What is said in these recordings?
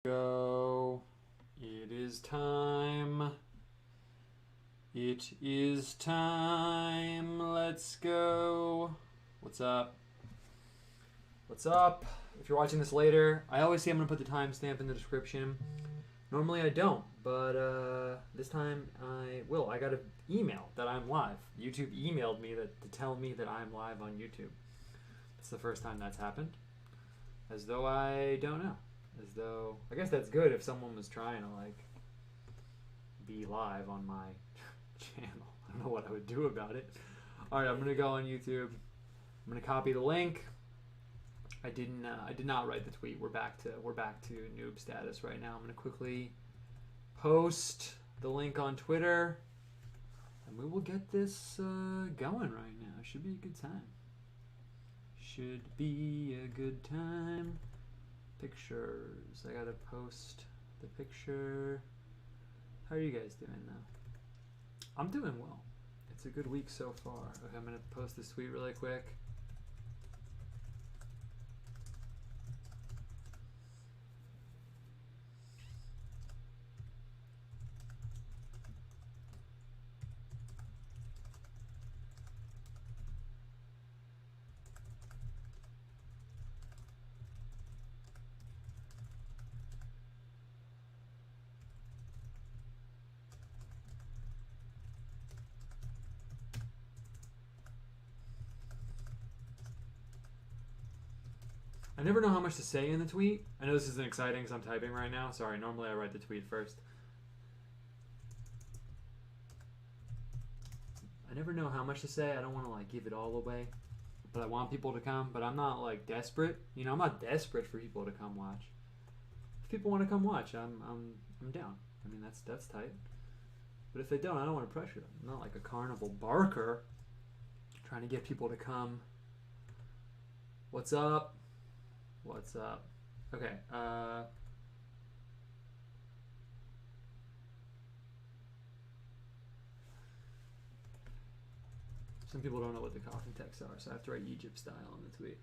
Go. It is time. It is time. Let's go. What's up? What's up? If you're watching this later, I always say I'm going to put the timestamp in the description. Normally I don't, but this time I will. I got an email that I'm live. YouTube emailed me to tell me that I'm live on YouTube. It's the first time that's happened. As though I don't know. As though, I guess that's good if someone was trying to like be live on my channel. I don't know what I would do about it. All right, I'm gonna go on YouTube. I'm gonna copy the link. I did not write the tweet. We're back to noob status right now. I'm gonna quickly post the link on Twitter, and we will get this going right now. It should be a good time. Should be a good time. Pictures. I gotta post the picture. How are you guys doing though? I'm doing well. It's a good week so far. Okay, I'm gonna post this tweet really quick. I never know how much to say in the tweet. I know this isn't exciting because I'm typing right now. Sorry, normally I write the tweet first. I never know how much to say. I don't want to like give it all away, but I want people to come. But I'm not like desperate. You know, I'm not desperate for people to come watch. If people want to come watch, I'm down. I mean, that's tight. But if they don't, I don't want to pressure them. I'm not like a carnival barker trying to get people to come. What's up? What's up? Okay, some people don't know what the coffin texts are, so I have to write Egypt style on the tweet.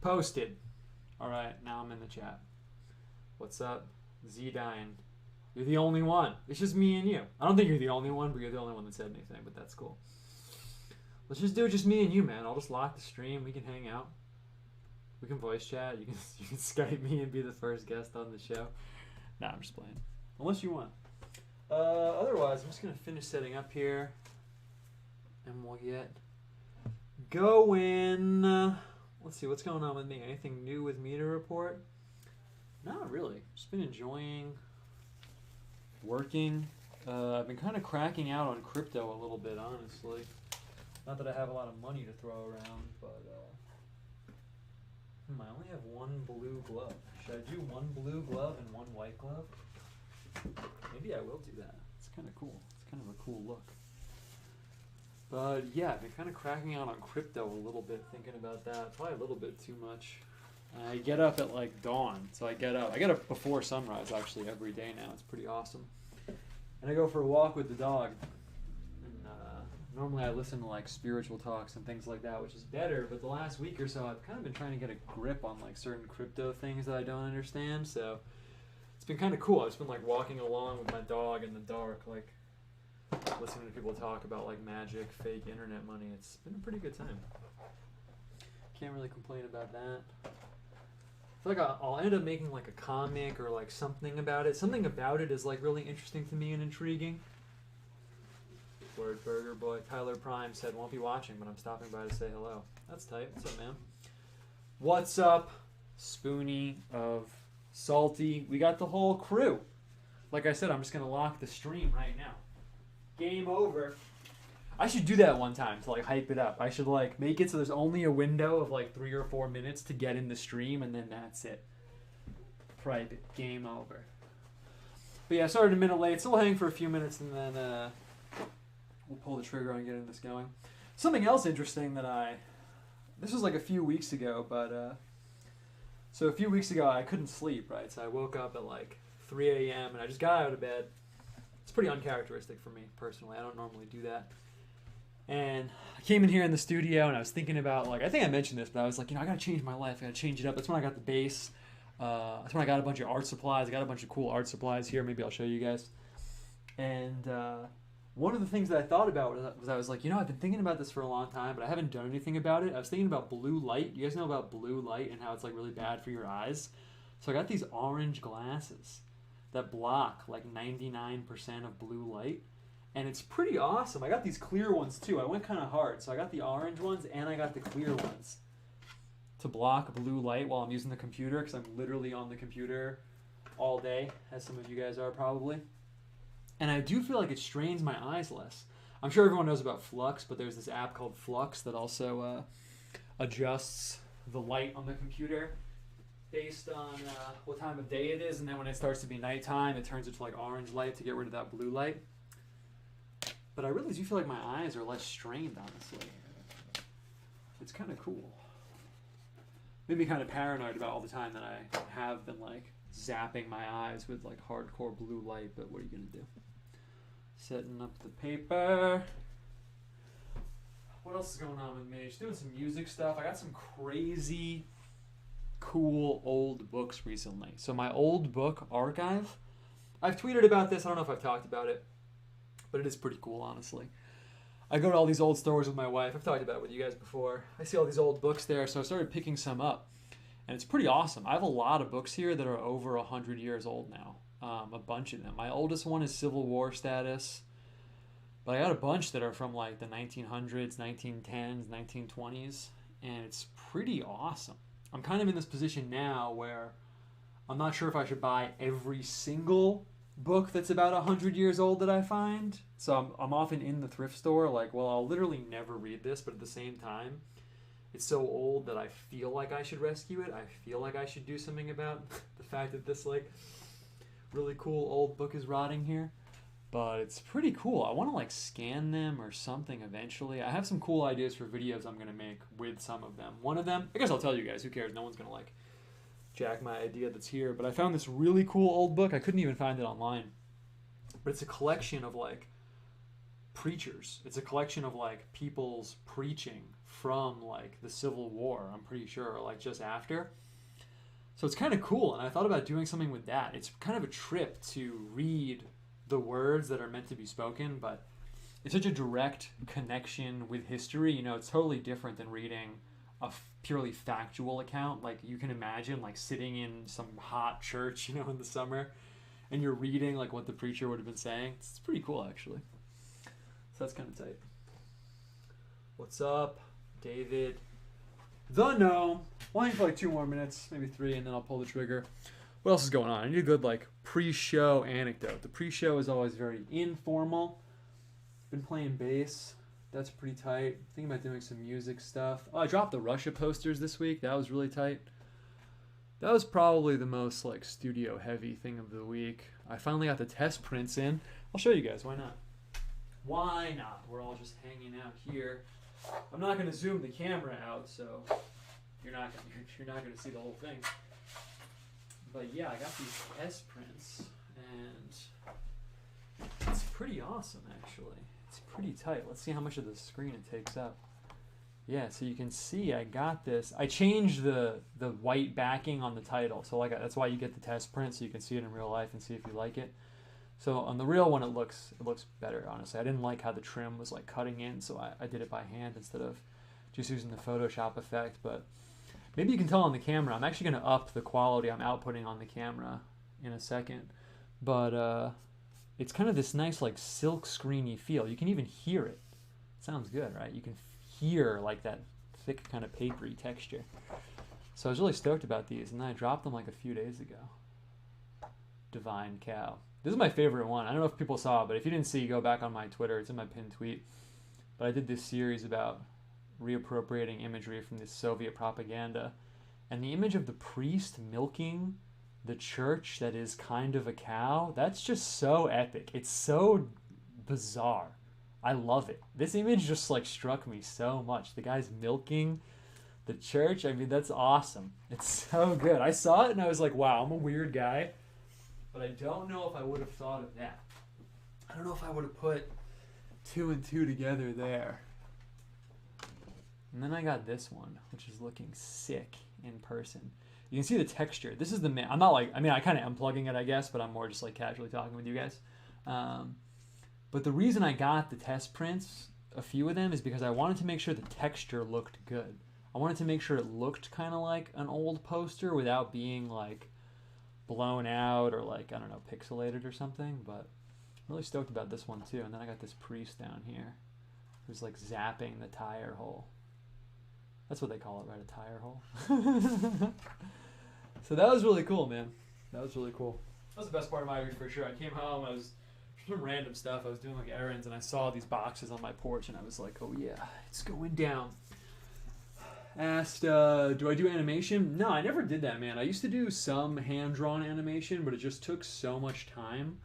Posted. Alright, now I'm in the chat. What's up? Z-Dine. You're the only one. It's just me and you. I don't think you're the only one, but you're the only one that said anything, but that's cool. Let's just do just me and you, man. I'll just lock the stream. We can hang out. We can voice chat. You can Skype me and be the first guest on the show. Nah, I'm just playing. Unless you want. Otherwise, I'm just going to finish setting up here. And we'll get going. Let's see, what's going on with me? Anything new with me to report? Not really. Just been enjoying working. I've been kind of cracking out on crypto a little bit, honestly. Not that I have a lot of money to throw around, but I only have one blue glove. Should I do one blue glove and one white glove? Maybe I will do that. It's kind of cool. It's kind of a cool look. But yeah, I've been kind of cracking out on crypto a little bit, thinking about that. Probably a little bit too much. I get up at like dawn, so I get up before sunrise actually every day now. It's pretty awesome. And I go for a walk with the dog. Normally I listen to like spiritual talks and things like that, which is better, but the last week or so I've kind of been trying to get a grip on like certain crypto things that I don't understand, so it's been kind of cool. I've just been like walking along with my dog in the dark, like listening to people talk about like magic, fake internet money. It's been a pretty good time. Can't really complain about that. I feel like I'll end up making like a comic or like something about it. Something about it is like really interesting to me and intriguing. Word Burger Boy. Tyler Prime said, won't be watching, but I'm stopping by to say hello. That's tight. What's up, man? What's up, Spoonie of Salty? We got the whole crew. Like I said, I'm just going to lock the stream right now. Game over. I should do that one time to like hype it up. I should like make it so there's only a window of like 3 or 4 minutes to get in the stream, and then that's it. Private. Game over. But yeah, I started a minute late, so we'll hang for a few minutes and then we'll pull the trigger on getting this going. Something else interesting that this was like a few weeks ago, but so a few weeks ago I couldn't sleep, right? So I woke up at like 3 a.m. and I just got out of bed. It's pretty uncharacteristic for me personally. I don't normally do that. And I came in here in the studio and I was thinking about, like, I think I mentioned this, but I was like, I got to change my life. I got to change it up. That's when I got the bass. That's when I got a bunch of art supplies. I got a bunch of cool art supplies here. Maybe I'll show you guys. And one of the things that I thought about was I was like, I've been thinking about this for a long time, but I haven't done anything about it. I was thinking about blue light. You guys know about blue light and how it's like really bad for your eyes? So I got these orange glasses that block like 99% of blue light. And it's pretty awesome. I got these clear ones too. I went kind of hard. So I got the orange ones and I got the clear ones to block blue light while I'm using the computer, because I'm literally on the computer all day, as some of you guys are probably. And I do feel like it strains my eyes less. I'm sure everyone knows about Flux, but there's this app called Flux that also adjusts the light on the computer based on what time of day it is. And then when it starts to be nighttime, it turns into like orange light to get rid of that blue light. But I really do feel like my eyes are less strained, honestly. It's kind of cool. Made me kind of paranoid about all the time that I have been like zapping my eyes with like hardcore blue light, but what are you gonna do? Setting up the paper. What else is going on with me? Just doing some music stuff. I got some crazy cool old books recently. So my old book archive, I've tweeted about this. I don't know if I've talked about it, but it is pretty cool, honestly. I go to all these old stores with my wife. I've talked about it with you guys before. I see all these old books there, so I started picking some up. And it's pretty awesome. I have a lot of books here that are over 100 years old now. A bunch of them. My oldest one is Civil War status. But I got a bunch that are from like the 1900s, 1910s, 1920s. And it's pretty awesome. I'm kind of in this position now where I'm not sure if I should buy every single book that's about 100 years old that I find. So I'm often in the thrift store like, well, I'll literally never read this, but at the same time, it's so old that I feel like I should rescue it. I feel like I should do something about the fact that this like really cool old book is rotting here. But it's pretty cool. I want to like scan them or something eventually. I have some cool ideas for videos I'm going to make with some of them. One of them, I guess I'll tell you guys, who cares? No one's going to like jack my idea that's here. But I found this really cool old book. I couldn't even find it online. But it's a collection of like preachers. It's a collection of like people's preaching from like the Civil War, I'm pretty sure, or like just after. So it's kind of cool, and I thought about doing something with that. It's kind of a trip to read the words that are meant to be spoken, but it's such a direct connection with history. It's totally different than reading a purely factual account. Like you can imagine like sitting in some hot church, in the summer, and you're reading like what the preacher would have been saying. It's pretty cool, actually. So that's kind of tight. What's up, David? The Gnome. Why for like 2 more minutes, maybe 3, and then I'll pull the trigger. What else is going on? I need a good like pre-show anecdote. The pre-show is always very informal. Been playing bass. That's pretty tight. Thinking about doing some music stuff. Oh, I dropped the Russia posters this week. That was really tight. That was probably the most like studio heavy thing of the week. I finally got the test prints in. I'll show you guys. Why not? Why not? We're all just hanging out here. I'm not going to zoom the camera out, so you're not going to see the whole thing. But yeah, I got these test prints, and it's pretty awesome, actually. It's pretty tight. Let's see how much of the screen it takes up. Yeah, so you can see I got this. I changed the white backing on the title, so like that's why you get the test print, so you can see it in real life and see if you like it. So on the real one, it looks better, honestly. I didn't like how the trim was like cutting in, so I did it by hand instead of just using the Photoshop effect. But maybe you can tell on the camera. I'm actually going to up the quality I'm outputting on the camera in a second. But it's kind of this nice like silk screeny feel. You can even hear it. It sounds good, right? You can hear like that thick kind of papery texture. So I was really stoked about these, and then I dropped them like a few days ago. Divine Cow. This is my favorite one. I don't know if people saw it, but if you didn't see, go back on my Twitter. It's in my pinned tweet. But I did this series about reappropriating imagery from this Soviet propaganda. And the image of the priest milking the church that is kind of a cow, that's just so epic. It's so bizarre. I love it. This image just like struck me so much. The guy's milking the church. I mean, that's awesome. It's so good. I saw it and I was like, wow, I'm a weird guy. But I don't know if I would have thought of that. I don't know if I would have put 2 and 2 together there. And then I got this one, which is looking sick in person. You can see the texture. This is the I'm not like, I mean, I kind of am plugging it, I guess, but I'm more just like casually talking with you guys. But the reason I got the test prints, a few of them, is because I wanted to make sure the texture looked good. I wanted to make sure it looked kind of like an old poster without being like blown out or like, I don't know, pixelated or something. But I'm really stoked about this one too. And then I got this priest down here who's like zapping the tire hole. That's what they call it, right? A tire hole. So that was really cool, man. That was really cool. That was the best part of my week for sure. I came home, I was some random stuff. I was doing like errands and I saw these boxes on my porch and I was like, oh yeah, it's going down. Asked, do I do animation? No, I never did that, man. I used to do some hand-drawn animation, but it just took so much time.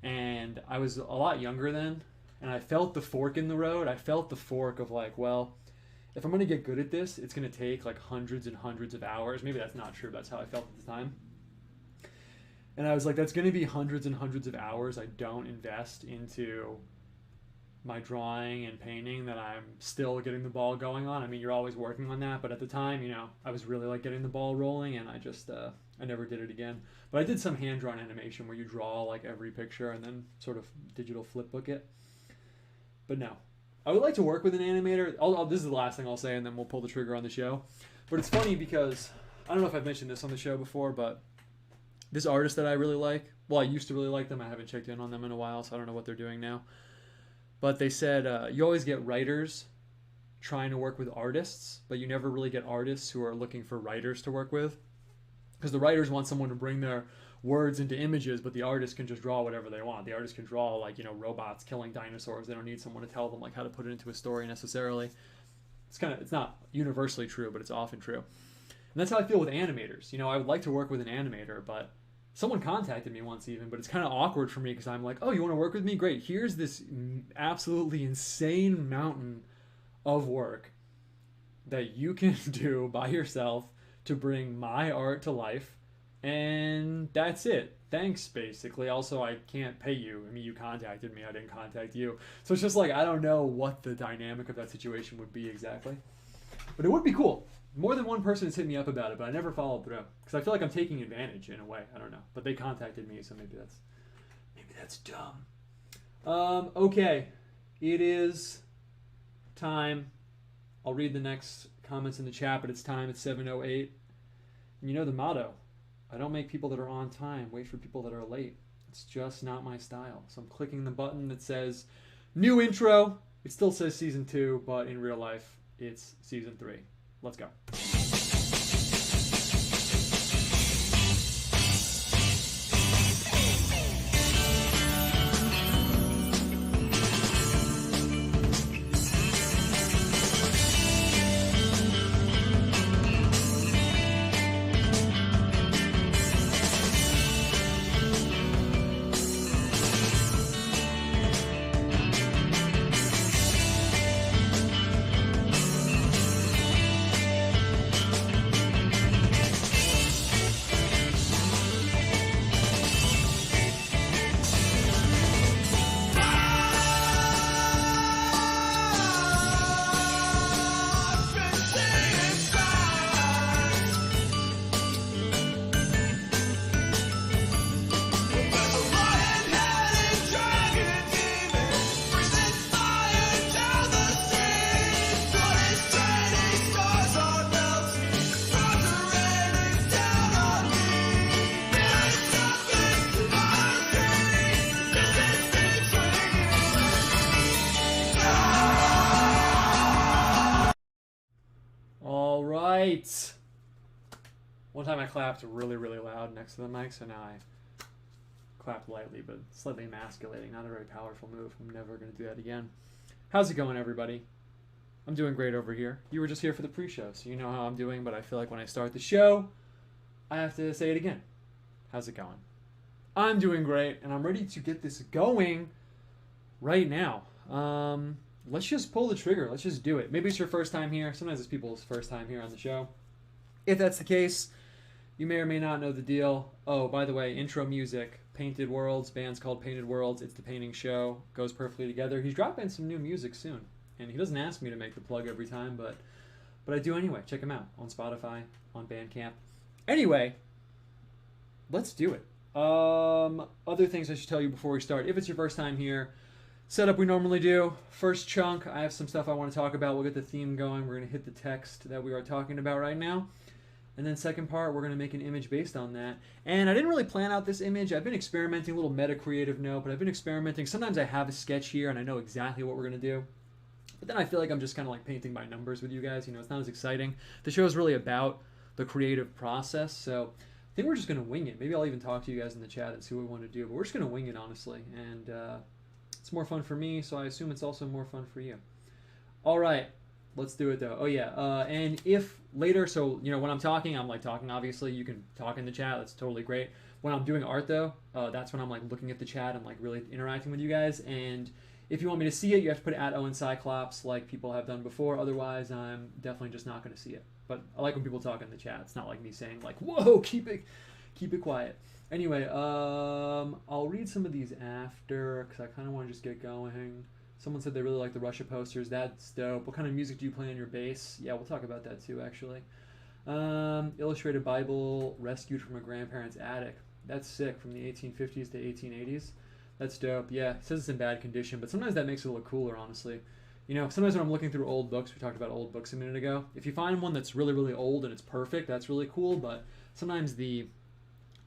And I was a lot younger then, and I felt the fork in the road. I felt the fork of like, well, if I'm going to get good at this, it's going to take like hundreds and hundreds of hours. Maybe that's not true, but that's how I felt at the time. And I was like, that's going to be hundreds and hundreds of hours I don't invest into my drawing and painting that I'm still getting the ball going on. I mean, you're always working on that, but at the time, you know, I was really like getting the ball rolling, and I just, I never did it again. But I did some hand-drawn animation where you draw like every picture and then sort of digital flipbook it. But no. I would like to work with an animator. This is the last thing I'll say, and then we'll pull the trigger on the show. But it's funny because, I don't know if I've mentioned this on the show before, but this artist that I really like, well, I used to really like them. I haven't checked in on them in a while, so I don't know what they're doing now. But they said you always get writers trying to work with artists, but you never really get artists who are looking for writers to work with. Because the writers want someone to bring their words into images, but the artist can just draw whatever they want. The artist can draw like, you know, robots killing dinosaurs. They don't need someone to tell them like how to put it into a story necessarily. It's not universally true, but it's often true. And that's how I feel with animators. You know, I would like to work with an animator, but someone contacted me once even, but it's kind of awkward for me because I'm like, oh, you want to work with me? Great. Here's this absolutely insane mountain of work that you can do by yourself to bring my art to life. And that's it. Thanks, basically. Also, I can't pay you. I mean, you contacted me. I didn't contact you. So it's just like, I don't know what the dynamic of that situation would be exactly. But it would be cool. More than one person has hit me up about it, but I never followed through. Because I feel like I'm taking advantage in a way. I don't know. But they contacted me, so maybe that's dumb. Okay. It is time. I'll read the next comments in the chat, but it's time. It's 7:08. And you know the motto. I don't make people that are on time wait for people that are late. It's just not my style. So I'm clicking the button that says new intro. It still says season 2, but in real life, it's season 3. Let's go. One time I clapped really, really loud next to the mic, so now I clapped lightly, but slightly emasculating. Not a very powerful move. I'm never going to do that again. How's it going, everybody? I'm doing great over here. You were just here for the pre-show, so you know how I'm doing, but I feel like when I start the show, I have to say it again. How's it going? I'm doing great, and I'm ready to get this going right now. Let's just pull the trigger. Let's just do it. Maybe it's your first time here. Sometimes it's people's first time here on the show. If that's the case, you may or may not know the deal. Oh, by the way, intro music, Painted Worlds. Band's called Painted Worlds. It's the painting show. Goes perfectly together. He's dropping some new music soon. And he doesn't ask me to make the plug every time, but I do anyway. Check him out on Spotify, on Bandcamp. Anyway, let's do it. Other things I should tell you before we start. If it's your first time here, setup we normally do. First chunk, I have some stuff I want to talk about. We'll get the theme going. We're going to hit the text that we are talking about right now. And then second part, we're going to make an image based on that. And I didn't really plan out this image. I've been experimenting, a little meta-creative note, but I've been experimenting. Sometimes I have a sketch here and I know exactly what we're going to do. But then I feel like I'm just kind of like painting by numbers with you guys. You know, it's not as exciting. The show is really about the creative process. So I think we're just going to wing it. Maybe I'll even talk to you guys in the chat and see what we want to do. But we're just going to wing it, honestly. And it's more fun for me, so I assume it's also more fun for you. All right. Let's do it, though. Oh, yeah. And if later, so, you know, when I'm talking, obviously. You can talk in the chat. That's totally great. When I'm doing art, though, that's when I'm, like, looking at the chat and, like, really interacting with you guys. And if you want me to see it, you have to put @OwenCyclops like people have done before. Otherwise, I'm definitely just not going to see it. But I like when people talk in the chat. It's not like me saying, like, whoa, keep it quiet. Anyway, I'll read some of these after because I kind of want to just get going. Someone said they really like the Russia posters. That's dope. What kind of music do you play on your bass? Yeah, we'll talk about that too, actually. Illustrated Bible rescued from a grandparent's attic. That's sick, from the 1850s to 1880s. That's dope. Yeah, it says it's in bad condition, but sometimes that makes it look cooler, honestly. You know, sometimes when I'm looking through old books, we talked about old books a minute ago, if you find one that's really, really old and it's perfect, that's really cool, but sometimes the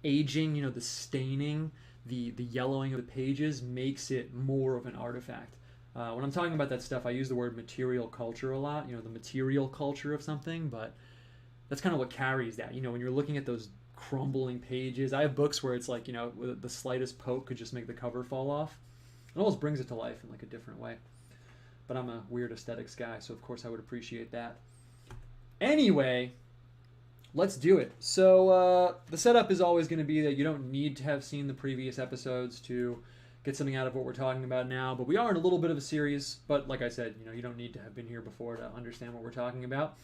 aging, you know, the staining, the yellowing of the pages makes it more of an artifact. When I'm talking about that stuff, I use the word material culture a lot, you know, the material culture of something, but that's kind of what carries that. You know, when you're looking at those crumbling pages, I have books where it's like, you know, the slightest poke could just make the cover fall off. It almost brings it to life in like a different way. But I'm a weird aesthetics guy, so of course I would appreciate that. Anyway, let's do it. So the setup is always going to be that you don't need to have seen the previous episodes to get something out of what we're talking about now, but we are in a little bit of a series. But like I said, you know, you don't need to have been here before to understand what we're talking about.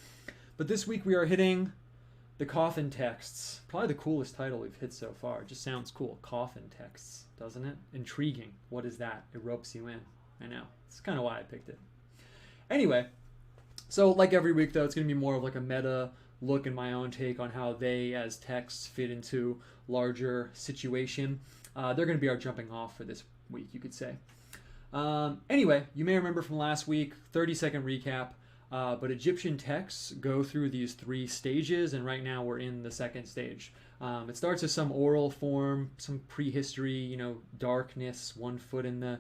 But this week we are hitting the coffin texts. Probably the coolest title we've hit so far. It just sounds cool. Coffin texts, doesn't it? Intriguing. What is that? It ropes you in. I know. It's kind of why I picked it. Anyway, so like every week though, it's going to be more of like a meta look and my own take on how they as texts fit into larger situation. They're going to be our jumping off for this week, you could say. Anyway, you may remember from last week, 30-second recap, but Egyptian texts go through these 3 stages, and right now we're in the second stage. It starts as some oral form, some prehistory, you know, darkness, 1 foot in the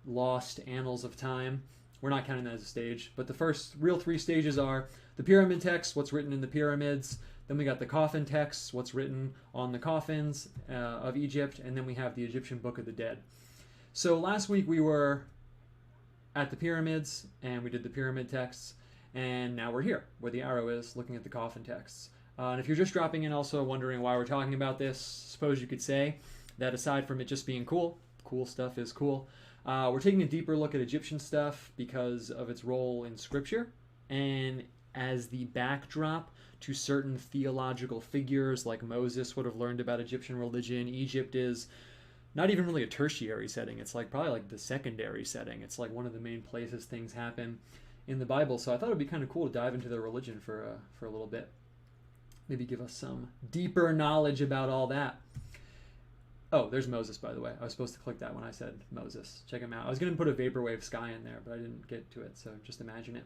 lost annals of time. We're not counting that as a stage, but the first real 3 stages are the pyramid text, what's written in the pyramids. Then we got the coffin texts, what's written on the coffins of Egypt, and then we have the Egyptian Book of the Dead. So last week we were at the pyramids, and we did the pyramid texts, and now we're here, where the arrow is, looking at the coffin texts. And if you're just dropping in also wondering why we're talking about this, suppose you could say that aside from it just being cool stuff is cool, we're taking a deeper look at Egyptian stuff because of its role in Scripture, and as the backdrop to certain theological figures like Moses would have learned about Egyptian religion. Egypt is not even really a tertiary setting. It's like probably like the secondary setting. It's like one of the main places things happen in the Bible. So I thought it would be kind of cool to dive into their religion for a little bit. Maybe give us some deeper knowledge about all that. Oh, there's Moses, by the way. I was supposed to click that when I said Moses. Check him out. I was going to put a vaporwave sky in there, but I didn't get to it, so just imagine it.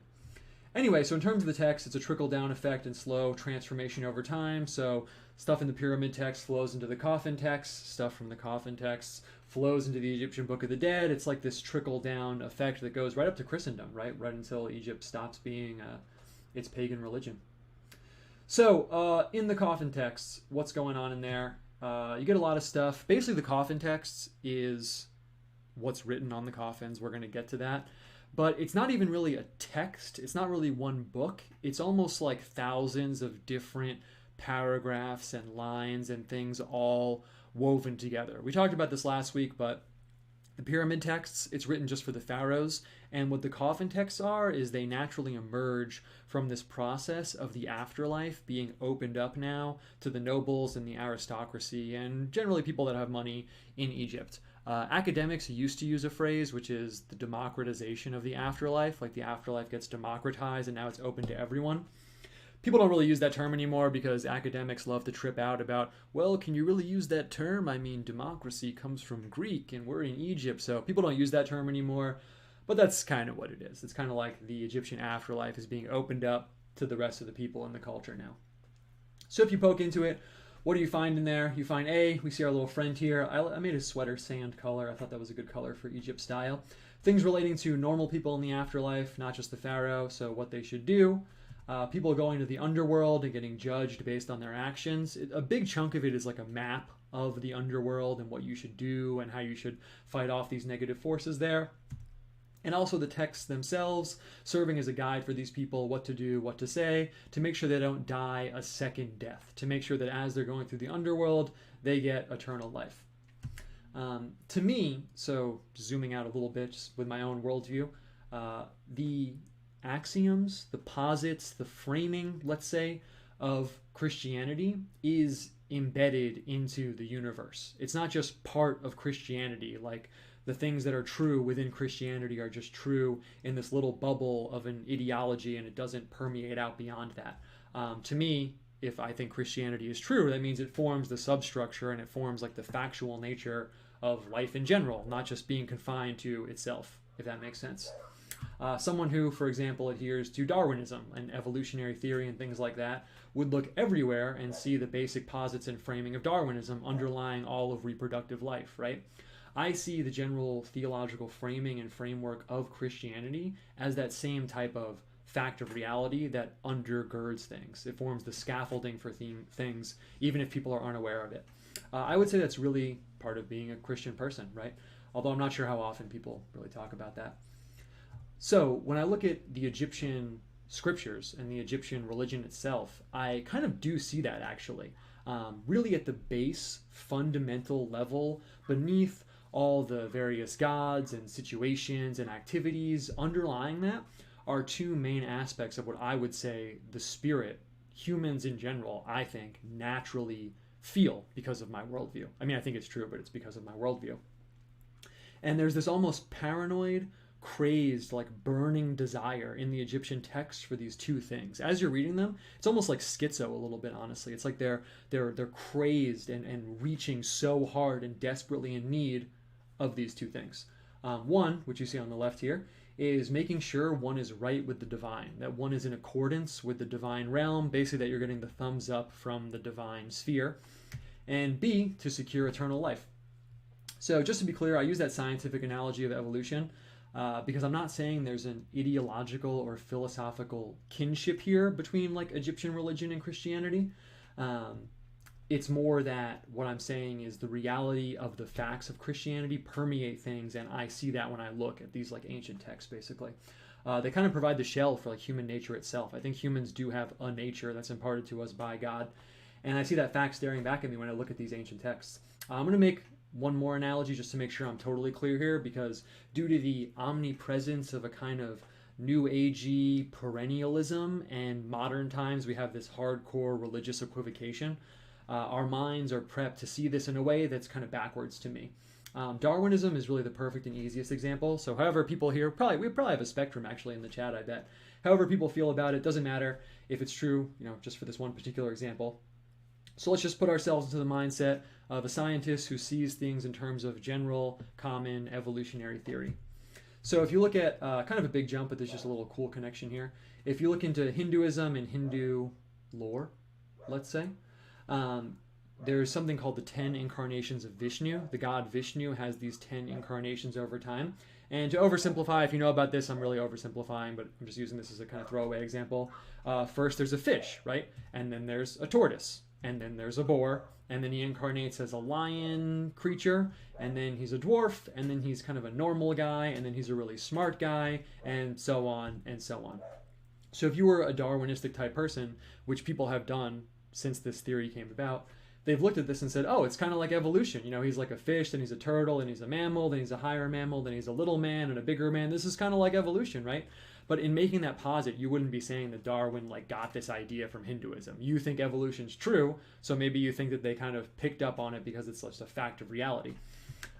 Anyway, so in terms of the text, it's a trickle-down effect and slow transformation over time. So stuff in the pyramid text flows into the coffin text. Stuff from the coffin texts flows into the Egyptian Book of the Dead. It's like this trickle-down effect that goes right up to Christendom, right until Egypt stops being its pagan religion. So in the coffin texts, what's going on in there? You get a lot of stuff. Basically, the coffin texts is what's written on the coffins. We're going to get to that. But it's not even really a text. It's not really one book. It's almost like thousands of different paragraphs and lines and things all woven together. We talked about this last week, but the pyramid texts, it's written just for the pharaohs. And what the coffin texts are is they naturally emerge from this process of the afterlife being opened up now to the nobles and the aristocracy and generally people that have money in Egypt. Academics used to use a phrase, which is the democratization of the afterlife. Like the afterlife gets democratized and now it's open to everyone. People don't really use that term anymore because academics love to trip out about, well, can you really use that term? I mean, democracy comes from Greek and we're in Egypt, so people don't use that term anymore. But that's kind of what it is. It's kind of like the Egyptian afterlife is being opened up to the rest of the people in the culture now. So if you poke into it, what do you find in there? You find we see our little friend here. I made his sweater sand color. I thought that was a good color for Egypt style. Things relating to normal people in the afterlife, not just the pharaoh, so what they should do. People going to the underworld and getting judged based on their actions. A big chunk of it is like a map of the underworld and what you should do and how you should fight off these negative forces there. And also the texts themselves serving as a guide for these people, what to do, what to say, to make sure they don't die a second death, to make sure that as they're going through the underworld, they get eternal life. To me, so zooming out a little bit just with my own worldview, the axioms, the posits, the framing, let's say, of Christianity is embedded into the universe. It's not just part of Christianity, like the things that are true within Christianity are just true in this little bubble of an ideology and it doesn't permeate out beyond that. To me, if I think Christianity is true, that means it forms the substructure and it forms like the factual nature of life in general, not just being confined to itself, if that makes sense. Someone who, for example, adheres to Darwinism and evolutionary theory and things like that would look everywhere and see the basic posits and framing of Darwinism underlying all of reproductive life, right? I see the general theological framing and framework of Christianity as that same type of fact of reality that undergirds things. It forms the scaffolding for things, even if people are unaware of it. I would say that's really part of being a Christian person, right? Although I'm not sure how often people really talk about that. So when I look at the Egyptian scriptures and the Egyptian religion itself, I kind of do see that actually. Really at the base, fundamental level, beneath all the various gods and situations and activities underlying that are two main aspects of what I would say the spirit, humans in general, I think, naturally feel because of my worldview. I mean, I think it's true, but it's because of my worldview. And there's this almost paranoid, crazed, like burning desire in the Egyptian texts for these two things. As you're reading them, it's almost like schizo a little bit, honestly. It's like they're crazed and reaching so hard and desperately in need of these two things. One, which you see on the left here, is making sure one is right with the divine, that one is in accordance with the divine realm, basically that you're getting the thumbs up from the divine sphere. And B, to secure eternal life. So just to be clear, I use that scientific analogy of evolution because I'm not saying there's an ideological or philosophical kinship here between like Egyptian religion and Christianity. It's more that what I'm saying is the reality of the facts of Christianity permeate things, and I see that when I look at these like ancient texts, basically. They kind of provide the shell for like human nature itself. I think humans do have a nature that's imparted to us by God, and I see that fact staring back at me when I look at these ancient texts. I'm going to make one more analogy just to make sure I'm totally clear here, because due to the omnipresence of a kind of new agey perennialism and modern times, we have this hardcore religious equivocation. Our minds are prepped to see this in a way that's kind of backwards to me. Darwinism is really the perfect and easiest example. So however people here, we probably have a spectrum actually in the chat, I bet. However people feel about it, doesn't matter if it's true, just for this one particular example. So let's just put ourselves into the mindset of a scientist who sees things in terms of general, common, evolutionary theory. So if you look at kind of a big jump, but there's just a little cool connection here. If you look into Hinduism and Hindu lore, let's say, there's something called the 10 incarnations of Vishnu. The god Vishnu has these 10 incarnations over time. And to oversimplify, if you know about this, I'm really oversimplifying, but I'm just using this as a kind of throwaway example. First, there's a fish, right? And then there's a tortoise. And then there's a boar. And then he incarnates as a lion creature. And then he's a dwarf. And then he's kind of a normal guy. And then he's a really smart guy. And so on and so on. So if you were a Darwinistic type person, which people have done since this theory came about, they've looked at this and said, oh, it's kind of like evolution. He's like a fish, then he's a turtle, then he's a mammal, then he's a higher mammal, then he's a little man and a bigger man. This is kind of like evolution, right? But in making that posit, you wouldn't be saying that Darwin got this idea from Hinduism. You think evolution's true, so maybe you think that they kind of picked up on it because it's just a fact of reality.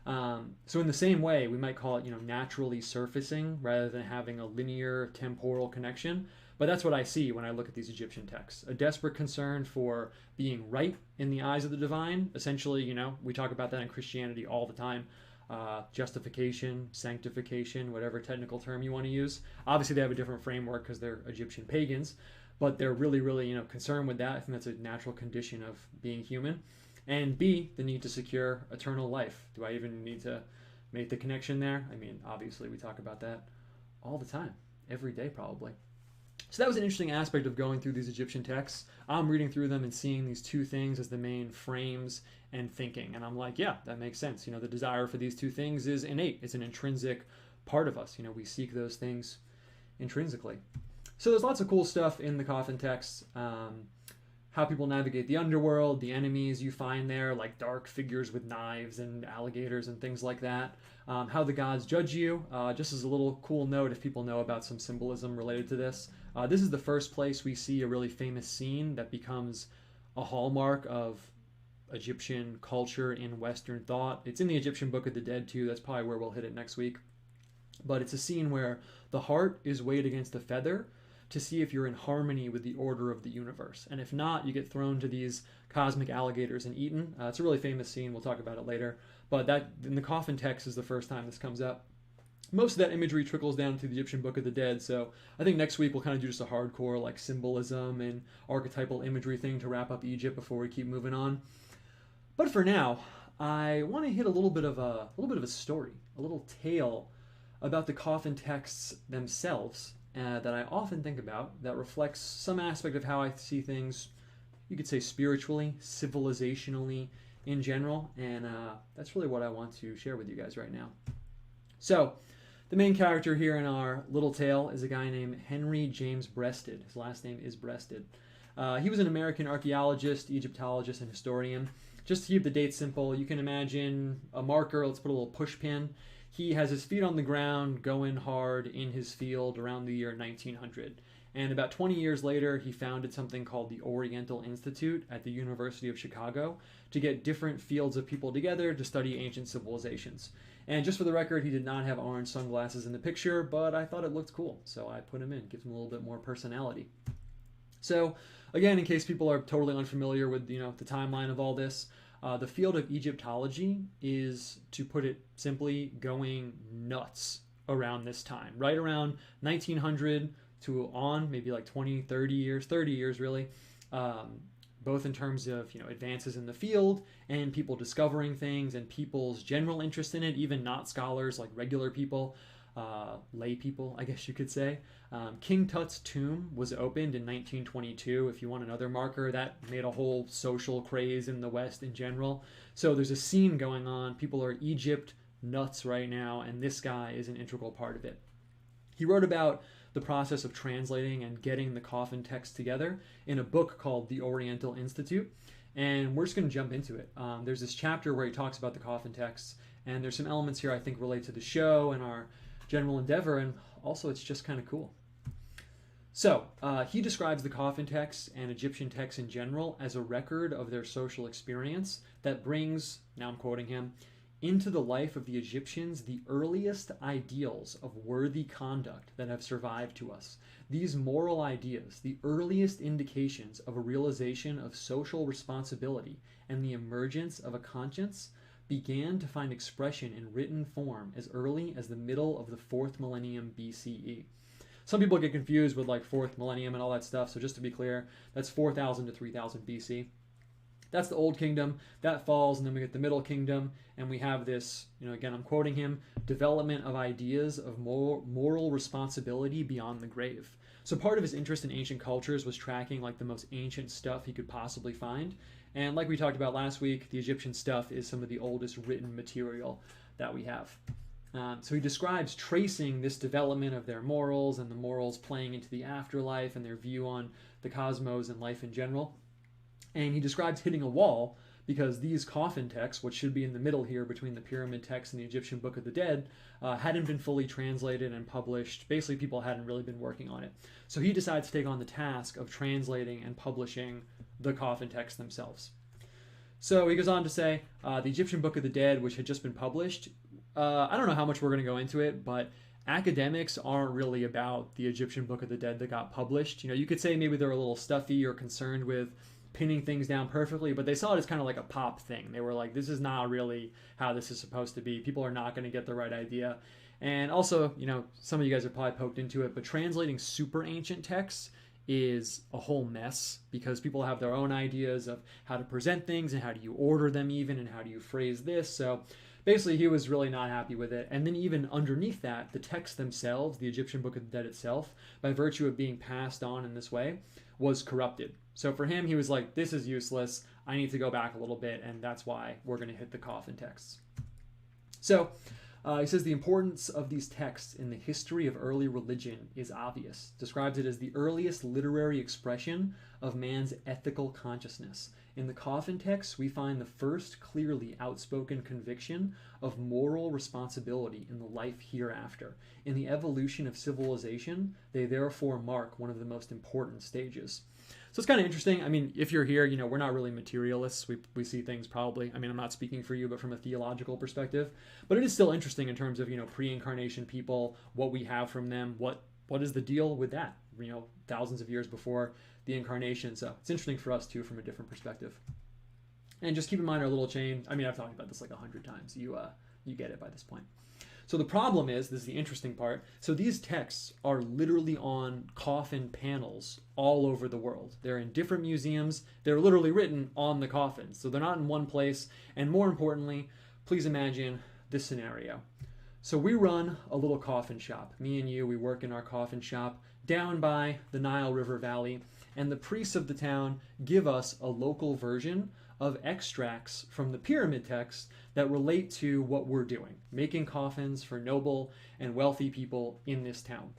So in the same way, we might call it, naturally surfacing rather than having a linear temporal connection. But that's what I see when I look at these Egyptian texts. A desperate concern for being right in the eyes of the divine. Essentially, we talk about that in Christianity all the time. Justification, sanctification, whatever technical term you want to use. Obviously, they have a different framework because they're Egyptian pagans, but they're really, really, concerned with that. I think that's a natural condition of being human. And B, the need to secure eternal life. Do I even need to make the connection there? I mean, obviously, we talk about that all the time, every day probably. So that was an interesting aspect of going through these Egyptian texts. I'm reading through them and seeing these two things as the main frames and thinking. And I'm like, yeah, that makes sense. The desire for these two things is innate. It's an intrinsic part of us. We seek those things intrinsically. So there's lots of cool stuff in the coffin texts. How people navigate the underworld, the enemies you find there, like dark figures with knives and alligators and things like that. How the gods judge you. Just as a little cool note, if people know about some symbolism related to this, this is the first place we see a really famous scene that becomes a hallmark of Egyptian culture in Western thought. It's in the Egyptian Book of the Dead too. That's probably where we'll hit it next week. But it's a scene where the heart is weighed against the feather to see if you're in harmony with the order of the universe. And if not, you get thrown to these cosmic alligators and eaten. It's a really famous scene. We'll talk about it later. But that in the coffin text is the first time this comes up. Most of that imagery trickles down to the Egyptian Book of the Dead. So I think next week we'll kind of do just a hardcore like symbolism and archetypal imagery thing to wrap up Egypt before we keep moving on. But for now, I want to hit a little bit of a story, a little tale about the coffin texts themselves that I often think about that reflects some aspect of how I see things, you could say spiritually, civilizationally in general, and that's really what I want to share with you guys right now. So, the main character here in our little tale is a guy named Henry James Breasted. His last name is Breasted. He was an American archaeologist, Egyptologist, and historian. Just to keep the dates simple, you can imagine a marker, let's put a little push pin. He has his feet on the ground, going hard in his field around the year 1900. And about 20 years later, he founded something called the Oriental Institute at the University of Chicago to get different fields of people together to study ancient civilizations. And just for the record, he did not have orange sunglasses in the picture, but I thought it looked cool, so I put him in, gives him a little bit more personality. So, again, in case people are totally unfamiliar with the timeline of all this, the field of Egyptology is, to put it simply, going nuts around this time. Right around 1900 to on, maybe like 20, 30 years really, both in terms of advances in the field and people discovering things and people's general interest in it, even not scholars, like regular people, lay people, I guess you could say. King Tut's tomb was opened in 1922. If you want another marker, that made a whole social craze in the West in general. So there's a scene going on. People are Egypt nuts right now, and this guy is an integral part of it. He wrote about the process of translating and getting the coffin text together in a book called The Oriental Institute, and we're just going to jump into it. There's this chapter where he talks about the coffin texts, and there's some elements here I think relate to the show and our general endeavor, and also it's just kind of cool. So, he describes the coffin texts and Egyptian texts in general as a record of their social experience that brings, now I'm quoting him, into the life of the Egyptians the earliest ideals of worthy conduct that have survived to us. These moral ideas, the earliest indications of a realization of social responsibility and the emergence of a conscience, began to find expression in written form as early as the middle of the 4th millennium BCE. Some people get confused with like 4th millennium and all that stuff, so just to be clear, that's 4000 to 3000 BC. That's the Old Kingdom. That falls, and then we get the Middle Kingdom, and we have this, again, I'm quoting him, development of ideas of moral responsibility beyond the grave. So part of his interest in ancient cultures was tracking like the most ancient stuff he could possibly find. And like we talked about last week, the Egyptian stuff is some of the oldest written material that we have. So he describes tracing this development of their morals and the morals playing into the afterlife and their view on the cosmos and life in general. And he describes hitting a wall because these coffin texts, which should be in the middle here between the pyramid text and the Egyptian Book of the Dead, hadn't been fully translated and published. Basically, people hadn't really been working on it. So he decides to take on the task of translating and publishing the coffin texts themselves. So he goes on to say, the Egyptian Book of the Dead, which had just been published. I don't know how much we're going to go into it, but academics aren't really about the Egyptian Book of the Dead that got published. You could say maybe they're a little stuffy or concerned with pinning things down perfectly, but they saw it as kind of like a pop thing. They were like, this is not really how this is supposed to be. People are not going to get the right idea. And also, some of you guys are probably poked into it, but translating super ancient texts is a whole mess because people have their own ideas of how to present things and how do you order them even and how do you phrase this. So basically he was really not happy with it. And then even underneath that, the texts themselves, the Egyptian Book of the Dead itself, by virtue of being passed on in this way, was corrupted. So for him, he was like, this is useless. I need to go back a little bit, and that's why we're going to hit the coffin texts. So he says the importance of these texts in the history of early religion is obvious. Describes it as the earliest literary expression of man's ethical consciousness. In the coffin texts, we find the first clearly outspoken conviction of moral responsibility in the life hereafter. In the evolution of civilization, they therefore mark one of the most important stages. So it's kind of interesting. I mean, if you're here, we're not really materialists. We see things probably. I mean, I'm not speaking for you, but from a theological perspective. But it is still interesting in terms of, pre-incarnation people, what we have from them, what is the deal with that, thousands of years before the incarnation. So it's interesting for us, too, from a different perspective. And just keep in mind our little chain. I mean, I've talked about this like 100 times. You get it by this point. So the problem is, this is the interesting part, so these texts are literally on coffin panels all over the world. They're in different museums. They're literally written on the coffins. So they're not in one place. And more importantly, please imagine this scenario. So we run a little coffin shop. Me and you, we work in our coffin shop down by the Nile River Valley. And the priests of the town give us a local version of extracts from the pyramid texts that relate to what we're doing, making coffins for noble and wealthy people in this town.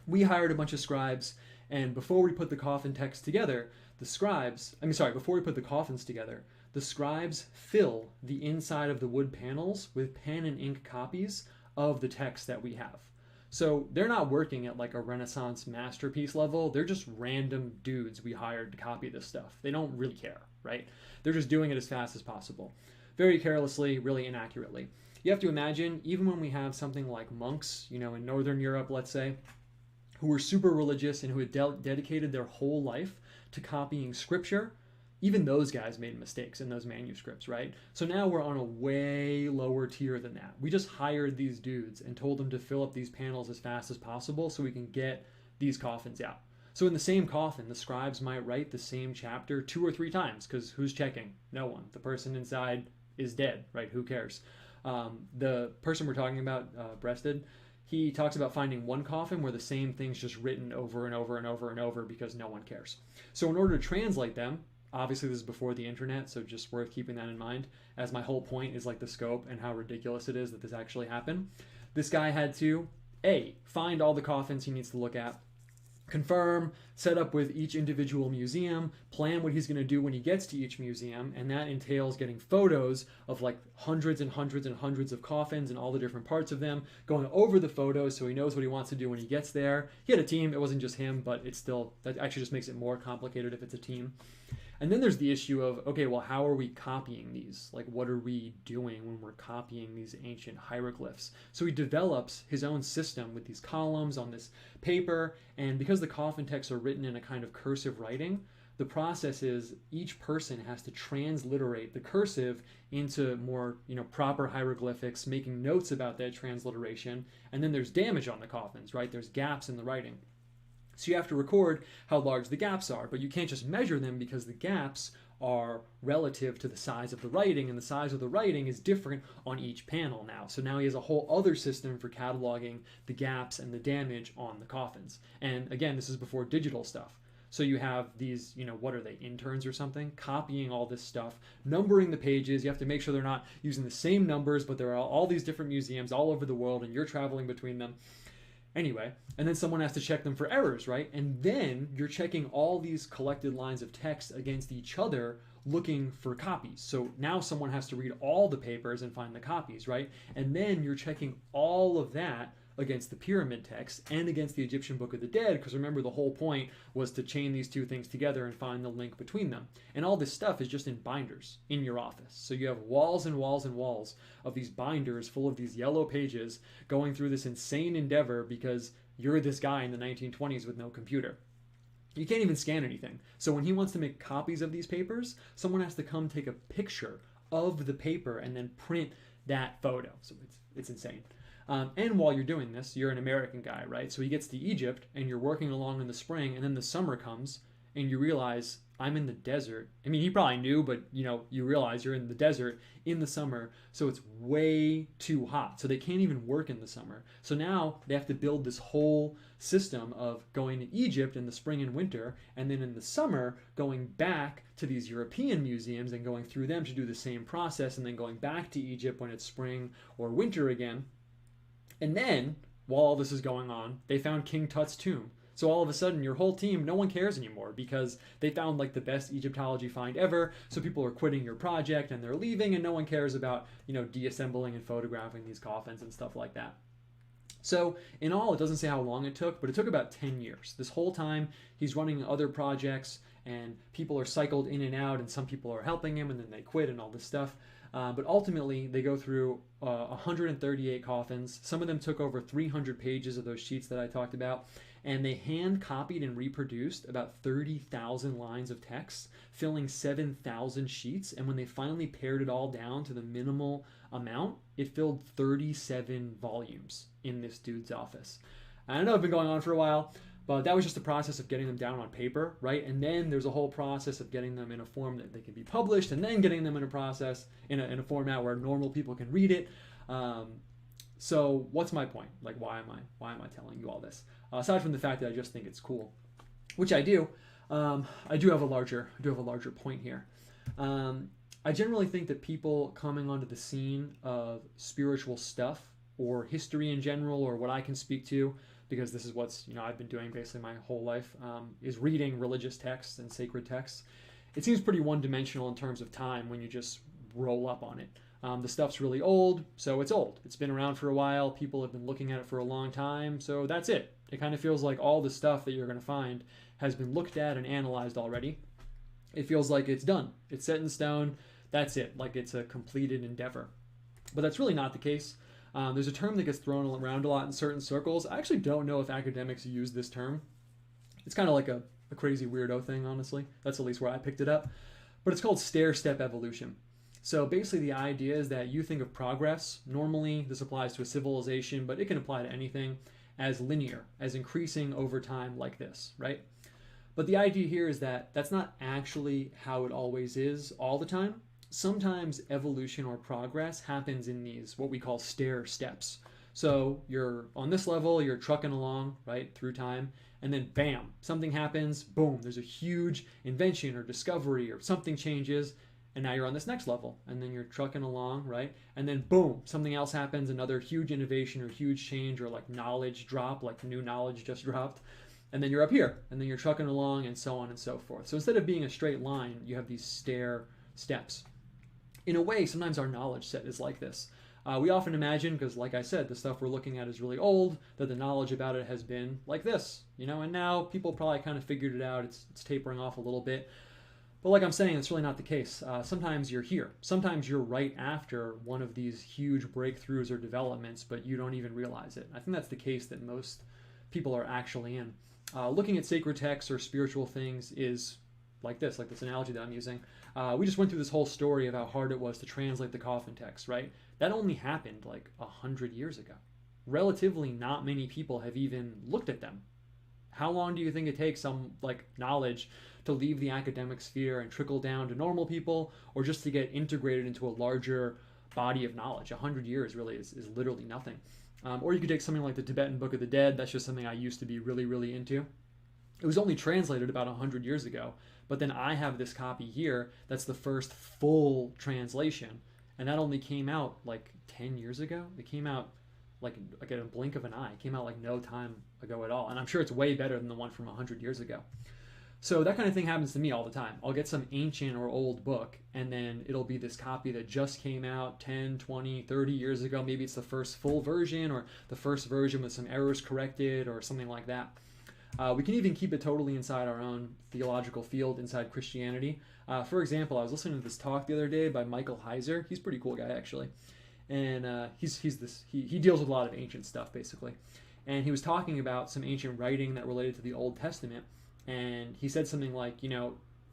We hired a bunch of scribes, and before we put the coffin texts together, before we put the coffins together, the scribes fill the inside of the wood panels with pen and ink copies of the text that we have. So they're not working at like a Renaissance masterpiece level. They're just random dudes we hired to copy this stuff. They don't really care, right? They're just doing it as fast as possible. Very carelessly, really inaccurately. You have to imagine, even when we have something like monks, in Northern Europe, let's say, who were super religious and who had dedicated their whole life to copying scripture, even those guys made mistakes in those manuscripts, right? So now we're on a way lower tier than that. We just hired these dudes and told them to fill up these panels as fast as possible so we can get these coffins out. So in the same coffin, the scribes might write the same chapter 2 or 3 times, because who's checking? No one. The person inside is dead, right? Who cares? The person we're talking about, Breasted, he talks about finding one coffin where the same thing's just written over and over and over and over because no one cares. So in order to translate them, obviously this is before the internet, so just worth keeping that in mind, as my whole point is like the scope and how ridiculous it is that this actually happened. This guy had to, A, find all the coffins he needs to look at, confirm, set up with each individual museum, plan what he's going to do when he gets to each museum, and that entails getting photos of like hundreds and hundreds and hundreds of coffins and all the different parts of them, going over the photos so he knows what he wants to do when he gets there. He had a team, it wasn't just him, but it's still, that actually just makes it more complicated if it's a team. And then there's the issue of, okay, well, how are we copying these? Like, what are we doing when we're copying these ancient hieroglyphs? So he develops his own system with these columns on this paper, and because the coffin texts are written in a kind of cursive writing, the process is each person has to transliterate the cursive into more, proper hieroglyphics, making notes about that transliteration, and then there's damage on the coffins, right? There's gaps in the writing. So you have to record how large the gaps are, but you can't just measure them because the gaps are relative to the size of the writing, and the size of the writing is different on each panel now. So now he has a whole other system for cataloging the gaps and the damage on the coffins. And again, this is before digital stuff. So you have these, what are they, interns or something, copying all this stuff, numbering the pages. You have to make sure they're not using the same numbers, but there are all these different museums all over the world, and you're traveling between them. Anyway, and then someone has to check them for errors, right? And then you're checking all these collected lines of text against each other looking for copies. So now someone has to read all the papers and find the copies, right? And then you're checking all of that against the pyramid text and against the Egyptian Book of the Dead, because remember, the whole point was to chain these two things together and find the link between them. And all this stuff is just in binders in your office. So you have walls and walls and walls of these binders full of these yellow pages going through this insane endeavor because you're this guy in the 1920s with no computer. You can't even scan anything. So when he wants to make copies of these papers, someone has to come take a picture of the paper and then print that photo. So it's insane. And while you're doing this, you're an American guy, right? So he gets to Egypt and you're working along in the spring, and then the summer comes and you realize, I'm in the desert. I mean, he probably knew, but you realize you're in the desert in the summer, so it's way too hot. So they can't even work in the summer. So now they have to build this whole system of going to Egypt in the spring and winter, and then in the summer going back to these European museums and going through them to do the same process, and then going back to Egypt when it's spring or winter again. And then, while all this is going on, they found King Tut's tomb. So all of a sudden, your whole team, no one cares anymore because they found like the best Egyptology find ever. So people are quitting your project and they're leaving, and no one cares about, deassembling and photographing these coffins and stuff like that. So in all, it doesn't say how long it took, but it took about 10 years. This whole time, he's running other projects and people are cycled in and out, and some people are helping him and then they quit and all this stuff. But ultimately, they go through 138 coffins. Some of them took over 300 pages of those sheets that I talked about. And they hand copied and reproduced about 30,000 lines of text, filling 7,000 sheets. And when they finally pared it all down to the minimal amount, it filled 37 volumes in this dude's office. I know it's been going on for a while, but that was just the process of getting them down on paper, right? And then there's a whole process of getting them in a form that they can be published, and then getting them in a process in a format where normal people can read it. So what's my point? Like, why am I telling you all this? Aside from the fact that I just think it's cool, which I do, I do have a larger point here. I generally think that people coming onto the scene of spiritual stuff or history in general, or what I can speak to, because this is what's I've been doing basically my whole life, is reading religious texts and sacred texts. It seems pretty one-dimensional in terms of time when you just roll up on it. The stuff's really old, so it's old. It's been around for a while. People have been looking at it for a long time, so that's it. It kind of feels like all the stuff that you're going to find has been looked at and analyzed already. It feels like it's done. It's set in stone. That's it. Like it's a completed endeavor. But that's really not the case. There's a term that gets thrown around a lot in certain circles. I actually don't know if academics use this term. It's kind of like a crazy weirdo thing, honestly. That's at least where I picked it up. But it's called stair-step evolution. So basically the idea is that you think of progress, normally this applies to a civilization, but it can apply to anything, as linear, as increasing over time like this, right? But the idea here is that that's not actually how it always is all the time. Sometimes evolution or progress happens in these, what we call stair steps. So you're on this level, you're trucking along, right, through time, and then bam, something happens, boom, there's a huge invention or discovery or something changes, and now you're on this next level, and then you're trucking along, right? And then boom, something else happens, another huge innovation or huge change, or like knowledge drop, like new knowledge just dropped. And then you're up here, and then you're trucking along, and so on and so forth. So instead of being a straight line, you have these stair steps. In a way, sometimes our knowledge set is like this. We often imagine, because like I said, the stuff we're looking at is really old, that the knowledge about it has been like this, and now people probably kind of figured it out. It's tapering off a little bit. But like I'm saying, it's really not the case. Sometimes you're here. Sometimes you're right after one of these huge breakthroughs or developments, but you don't even realize it. I think that's the case that most people are actually in. Looking at sacred texts or spiritual things is like this analogy that I'm using. We just went through this whole story of how hard it was to translate the coffin text, right? That only happened like 100 years ago. Relatively not many people have even looked at them. How long do you think it takes some knowledge to leave the academic sphere and trickle down to normal people, or just to get integrated into a larger body of knowledge? 100 years really is literally nothing. Or you could take something like the Tibetan Book of the Dead. That's just something I used to be really, really into. It was only translated about 100 years ago, but then I have this copy here that's the first full translation, and that only came out like 10 years ago. It came out like in a blink of an eye. It came out like no time ago at all, and I'm sure it's way better than the one from 100 years ago. So that kind of thing happens to me all the time. I'll get some ancient or old book, and then it'll be this copy that just came out 10, 20, 30 years ago. Maybe it's the first full version or the first version with some errors corrected or something like that. We can even keep it totally inside our own theological field, inside Christianity. For example, I was listening to this talk the other day by Michael Heiser. He's a pretty cool guy, actually. And he deals with a lot of ancient stuff, basically. And he was talking about some ancient writing that related to the Old Testament. And he said something like,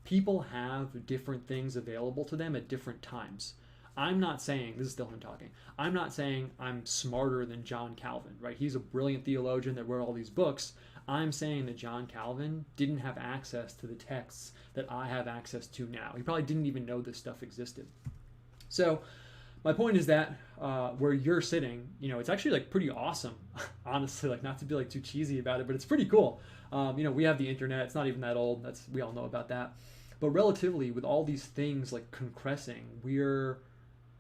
people have different things available to them at different times. I'm not saying, this is still him talking, I'm not saying I'm smarter than John Calvin, right? He's a brilliant theologian that wrote all these books. I'm saying that John Calvin didn't have access to the texts that I have access to now. He probably didn't even know this stuff existed. So my point is that where you're sitting, it's actually like pretty awesome, honestly, like not to be like too cheesy about it, but it's pretty cool. We have the internet. It's not even that old. We all know about that. But relatively, with all these things like concressing, we're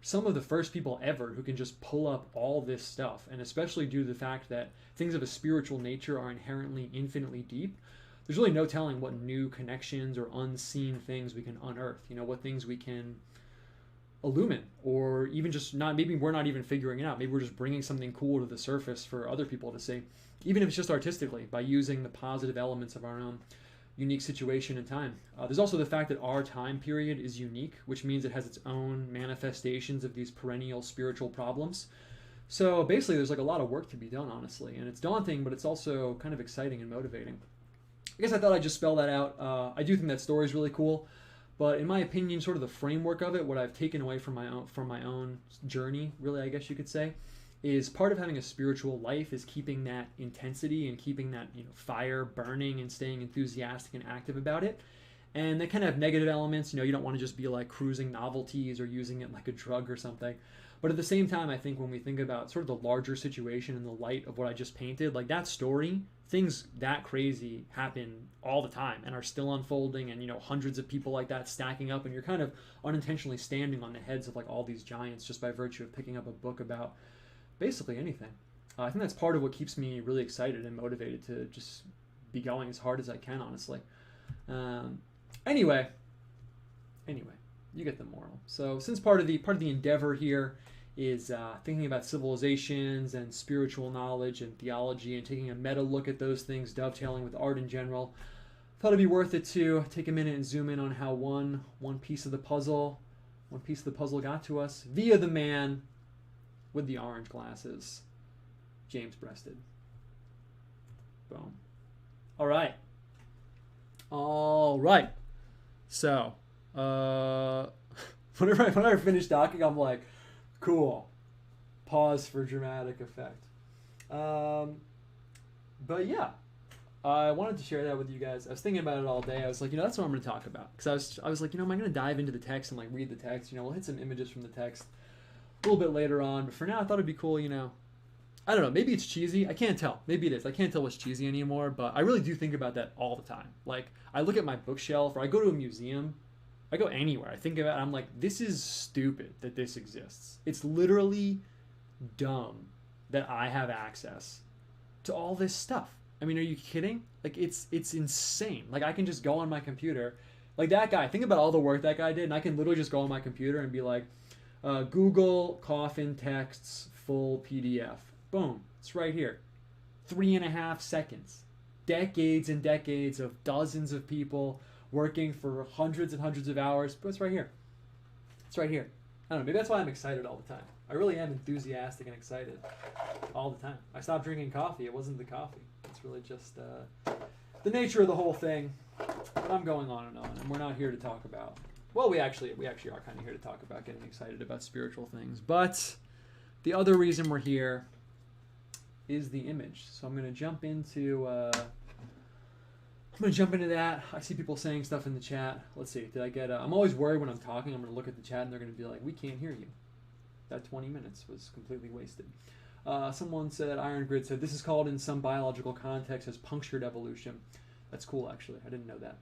some of the first people ever who can just pull up all this stuff, and especially due to the fact that things of a spiritual nature are inherently infinitely deep. There's really no telling what new connections or unseen things we can unearth, what things we can illumine, or even just maybe we're not even figuring it out. Maybe we're just bringing something cool to the surface for other people to see, even if it's just artistically, by using the positive elements of our own unique situation and time. There's also the fact that our time period is unique, which means it has its own manifestations of these perennial spiritual problems. So basically, there's like a lot of work to be done, honestly, and it's daunting, but it's also kind of exciting and motivating. I guess I thought I'd just spell that out. I do think that story is really cool, but in my opinion, sort of the framework of it, what I've taken away from my own journey, really, I guess you could say, is part of having a spiritual life is keeping that intensity and keeping that fire burning and staying enthusiastic and active about it. And they kind of have negative elements. You don't want to just be like cruising novelties or using it like a drug or something. But at the same time, I think when we think about sort of the larger situation in the light of what I just painted, like that story, things that crazy happen all the time and are still unfolding, and hundreds of people like that stacking up, and you're kind of unintentionally standing on the heads of like all these giants just by virtue of picking up a book about basically anything. I think that's part of what keeps me really excited and motivated to just be going as hard as I can, honestly. Anyway, you get the moral. So since part of the endeavor here is thinking about civilizations and spiritual knowledge and theology and taking a meta look at those things, dovetailing with art in general, thought it'd be worth it to take a minute and zoom in on how one piece of the puzzle got to us via the man with the orange glasses, James Breasted. Boom. All right. So, whenever I finish talking, I'm like, cool. Pause for dramatic effect. But yeah, I wanted to share that with you guys. I was thinking about it all day. I was like, that's what I'm going to talk about. Because I was like, am I going to dive into the text and like read the text? We'll hit some images from the text a little bit later on. But for now, I thought it'd be cool, I don't know. Maybe it's cheesy. I can't tell. Maybe it is. I can't tell what's cheesy anymore. But I really do think about that all the time. Like, I look at my bookshelf, or I go to a museum. I go anywhere. I think about it. I'm like, this is stupid that this exists. It's literally dumb that I have access to all this stuff. I mean, are you kidding? Like, it's insane. Like, I can just go on my computer. Like, that guy. Think about all the work that guy did. And I can literally just go on my computer and be like, Google coffin texts full PDF. Boom. It's right here. 3.5 seconds. Decades and decades of dozens of people working for hundreds and hundreds of hours. But it's right here. It's right here. I don't know. Maybe that's why I'm excited all the time. I really am enthusiastic and excited all the time. I stopped drinking coffee. It wasn't the coffee. It's really just the nature of the whole thing. But I'm going on, and we're not here to talk about. Well, we actually are kind of here to talk about getting excited about spiritual things. But the other reason we're here is the image. So I'm going to jump into that. I see people saying stuff in the chat. Let's see. Did I get? I'm always worried when I'm talking. I'm going to look at the chat and they're going to be like, "We can't hear you." That 20 minutes was completely wasted. Someone said, Iron Grid said, this is called in some biological context as punctured evolution. That's cool, actually. I didn't know that.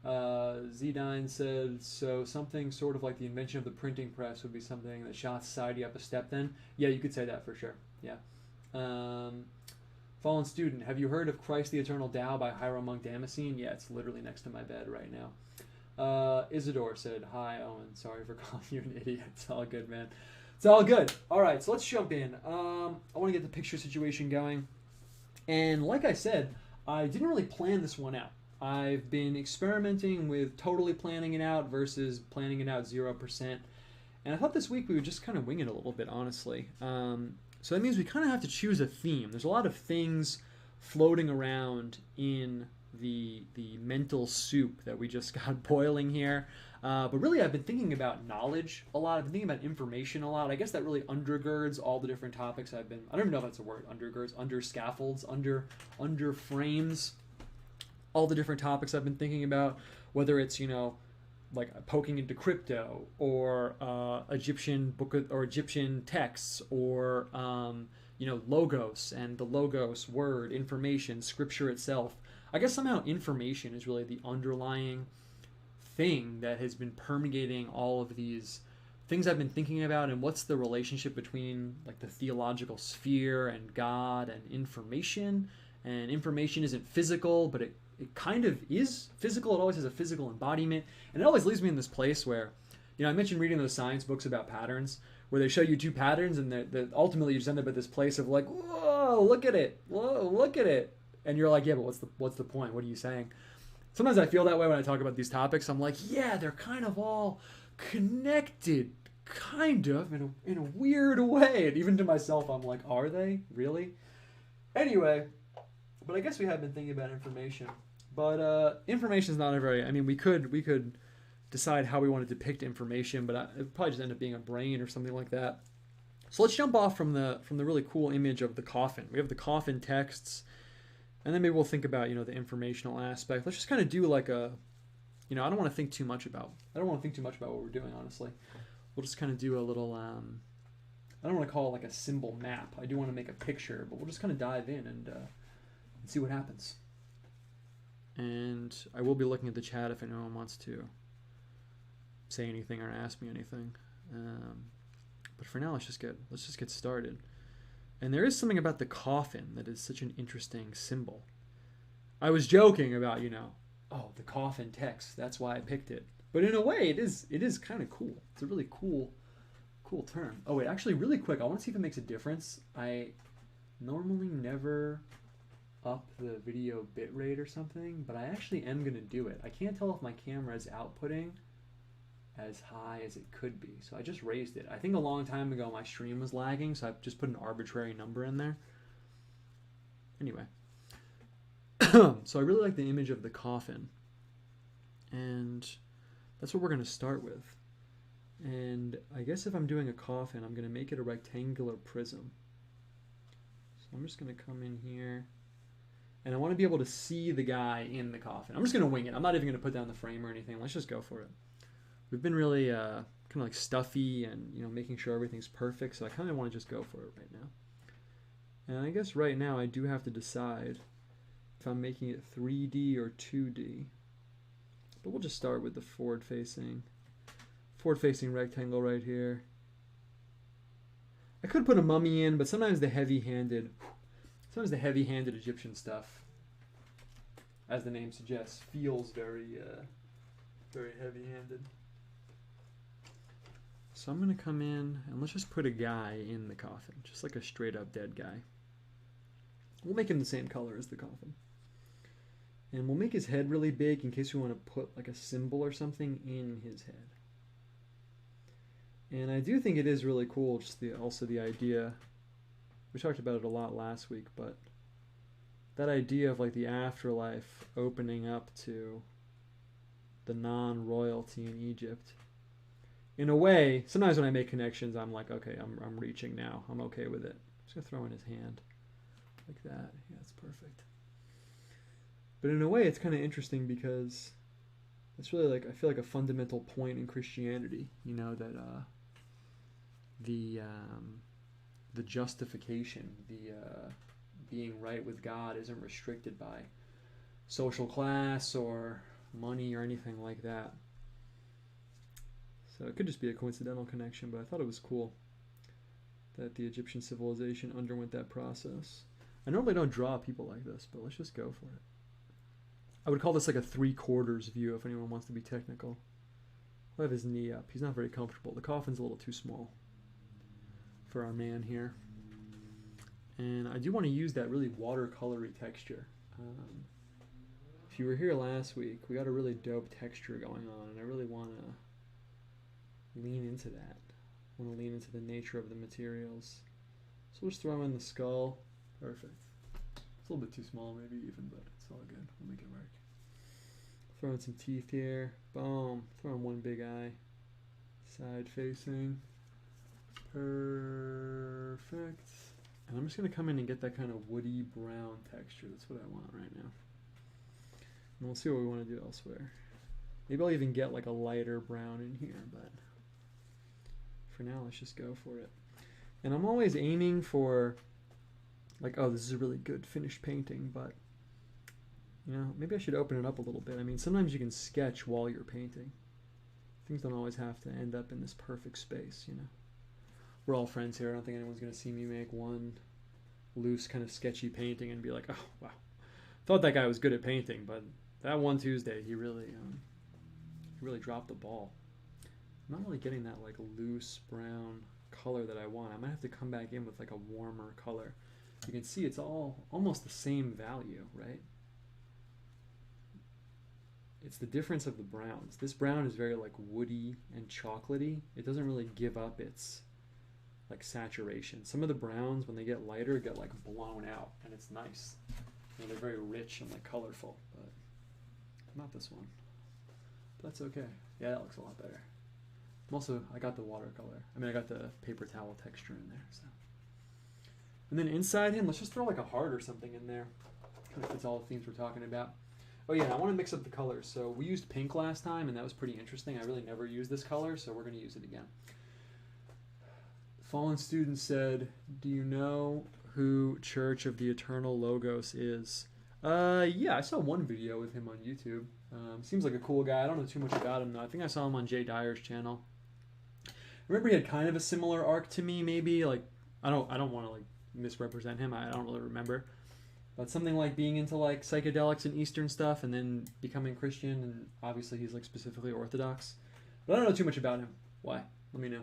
Zedine said, so something sort of like the invention of the printing press would be something that shot society up a step then? Yeah, you could say that for sure. Yeah. Fallen Student, have you heard of Christ the Eternal Tao by Hiram Monk Damascene? Yeah, it's literally next to my bed right now. Isidore said, hi, Owen. Sorry for calling you an idiot. It's all good, man. It's all good. All right, so let's jump in. I want to get the picture situation going. And like I said, I didn't really plan this one out. I've been experimenting with totally planning it out versus planning it out 0%. And I thought this week we would just kind of wing it a little bit, honestly. So that means we kind of have to choose a theme. There's a lot of things floating around in the mental soup that we just got boiling here. But really, I've been thinking about knowledge a lot. I've been thinking about information a lot. I guess that really undergirds all the different topics I've been... I don't even know if that's a word, undergirds, under scaffolds, under frames all the different topics I've been thinking about, whether it's, you know, like poking into crypto or Egyptian book or Egyptian texts or you know, logos and the logos word, information, scripture itself. I guess somehow information is really the underlying thing that has been permeating all of these things I've been thinking about, and what's the relationship between like the theological sphere and God and information. And information isn't physical, but it kind of is physical. It always has a physical embodiment. And it always leaves me in this place where, you know, I mentioned reading those science books about patterns, where they show you two patterns, and ultimately you just end up at this place of like, whoa, look at it. Whoa, look at it. And you're like, yeah, but what's the point? What are you saying? Sometimes I feel that way when I talk about these topics. I'm like, yeah, they're kind of all connected, kind of, in a weird way. And even to myself, I'm like, are they? Really? Anyway, but I guess we have been thinking about information. But information is not a very... I mean, we could decide how we want to depict information, but it would probably just end up being a brain or something like that. So let's jump off from the really cool image of the coffin. We have the coffin texts, and then maybe we'll think about, you know, the informational aspect. Let's just kind of do like a... You know, I don't want to think too much about what we're doing, honestly. We'll just kind of do a little... I don't want to call it like a symbol map. I do want to make a picture, but we'll just kind of dive in and see what happens. And I will be looking at the chat if anyone wants to say anything or ask me anything. But for now, let's just get started. And there is something about the coffin that is such an interesting symbol. I was joking about, you know, oh, the coffin text, that's why I picked it. But in a way, it is kind of cool. It's a really cool term. Oh wait, actually, really quick, I want to see if it makes a difference. I normally never up the video bitrate or something, but I actually am going to do it. I can't tell if my camera is outputting as high as it could be, so I just raised it. I think a long time ago my stream was lagging, so I've just put an arbitrary number in there. Anyway, so I really like the image of the coffin, and that's what we're going to start with. And I guess if I'm doing a coffin, I'm going to make it a rectangular prism. So I'm just going to come in here, and I want to be able to see the guy in the coffin. I'm just going to wing it. I'm not even going to put down the frame or anything. Let's just go for it. We've been really kind of like stuffy and, you know, making sure everything's perfect, so I kind of want to just go for it right now. And I guess right now I do have to decide if I'm making it 3D or 2D. But we'll just start with the forward-facing rectangle right here. I could put a mummy in, but sometimes the heavy-handed Egyptian stuff, as the name suggests, feels very heavy-handed. So I'm going to come in, and let's just put a guy in the coffin, just like a straight-up dead guy. We'll make him the same color as the coffin. And we'll make his head really big in case we want to put like a symbol or something in his head. And I do think it is really cool, just also the idea, we talked about it a lot last week, but that idea of like the afterlife opening up to the non-royalty in Egypt. In a way, sometimes when I make connections, I'm like, okay, I'm reaching now. I'm okay with it. I'm just going to throw in his hand like that. Yeah, that's perfect. But in a way, it's kind of interesting because it's really like, I feel like a fundamental point in Christianity, you know, that the justification, the being right with God isn't restricted by social class or money or anything like that. So it could just be a coincidental connection, but I thought it was cool that the Egyptian civilization underwent that process. I normally don't draw people like this, but let's just go for it. I would call this like a 3/4 view if anyone wants to be technical. I'll have his knee up. He's not very comfortable. The coffin's a little too small for our man here. And I do want to use that really watercolory texture. If you were here last week, we got a really dope texture going on, and I really want to lean into that. I want to lean into the nature of the materials. So we'll just throw in the skull. Perfect. It's a little bit too small maybe even, but it's all good. We'll make it work. Throw in some teeth here. Boom. Throw in one big eye. Side facing. Perfect. And I'm just going to come in and get that kind of woody brown texture. That's what I want right now. And we'll see what we want to do elsewhere. Maybe I'll even get like a lighter brown in here, but for now, let's just go for it. And I'm always aiming for like, oh, this is a really good finished painting, but you know, maybe I should open it up a little bit. I mean, sometimes you can sketch while you're painting. Things don't always have to end up in this perfect space, you know. We're all friends here. I don't think anyone's going to see me make one loose kind of sketchy painting and be like, oh, wow. Thought that guy was good at painting, but that one Tuesday, he really dropped the ball. I'm not really getting that like loose brown color that I want. I might have to come back in with like a warmer color. You can see it's all almost the same value, right? It's the difference of the browns. This brown is very like woody and chocolatey. It doesn't really give up its like saturation. Some of the browns, when they get lighter, get like blown out, and it's nice. You know, they're very rich and like colorful, but not this one. But that's okay. Yeah, that looks a lot better. I got the watercolor. I mean, I got the paper towel texture in there. So, and then inside him, let's just throw like a heart or something in there. Kind of fits all the themes we're talking about. Oh yeah, I want to mix up the colors. So we used pink last time, and that was pretty interesting. I really never used this color, so we're going to use it again. Fallen Student said, do you know who Church of the Eternal Logos is? Yeah, I saw one video with him on YouTube. Seems like a cool guy. I don't know too much about him though. I think I saw him on Jay Dyer's channel. I remember he had kind of a similar arc to me, maybe. Like, I don't want to like misrepresent him. I don't really remember. But something like being into like psychedelics and Eastern stuff, and then becoming Christian, and obviously he's like specifically Orthodox. But I don't know too much about him. Why? Let me know.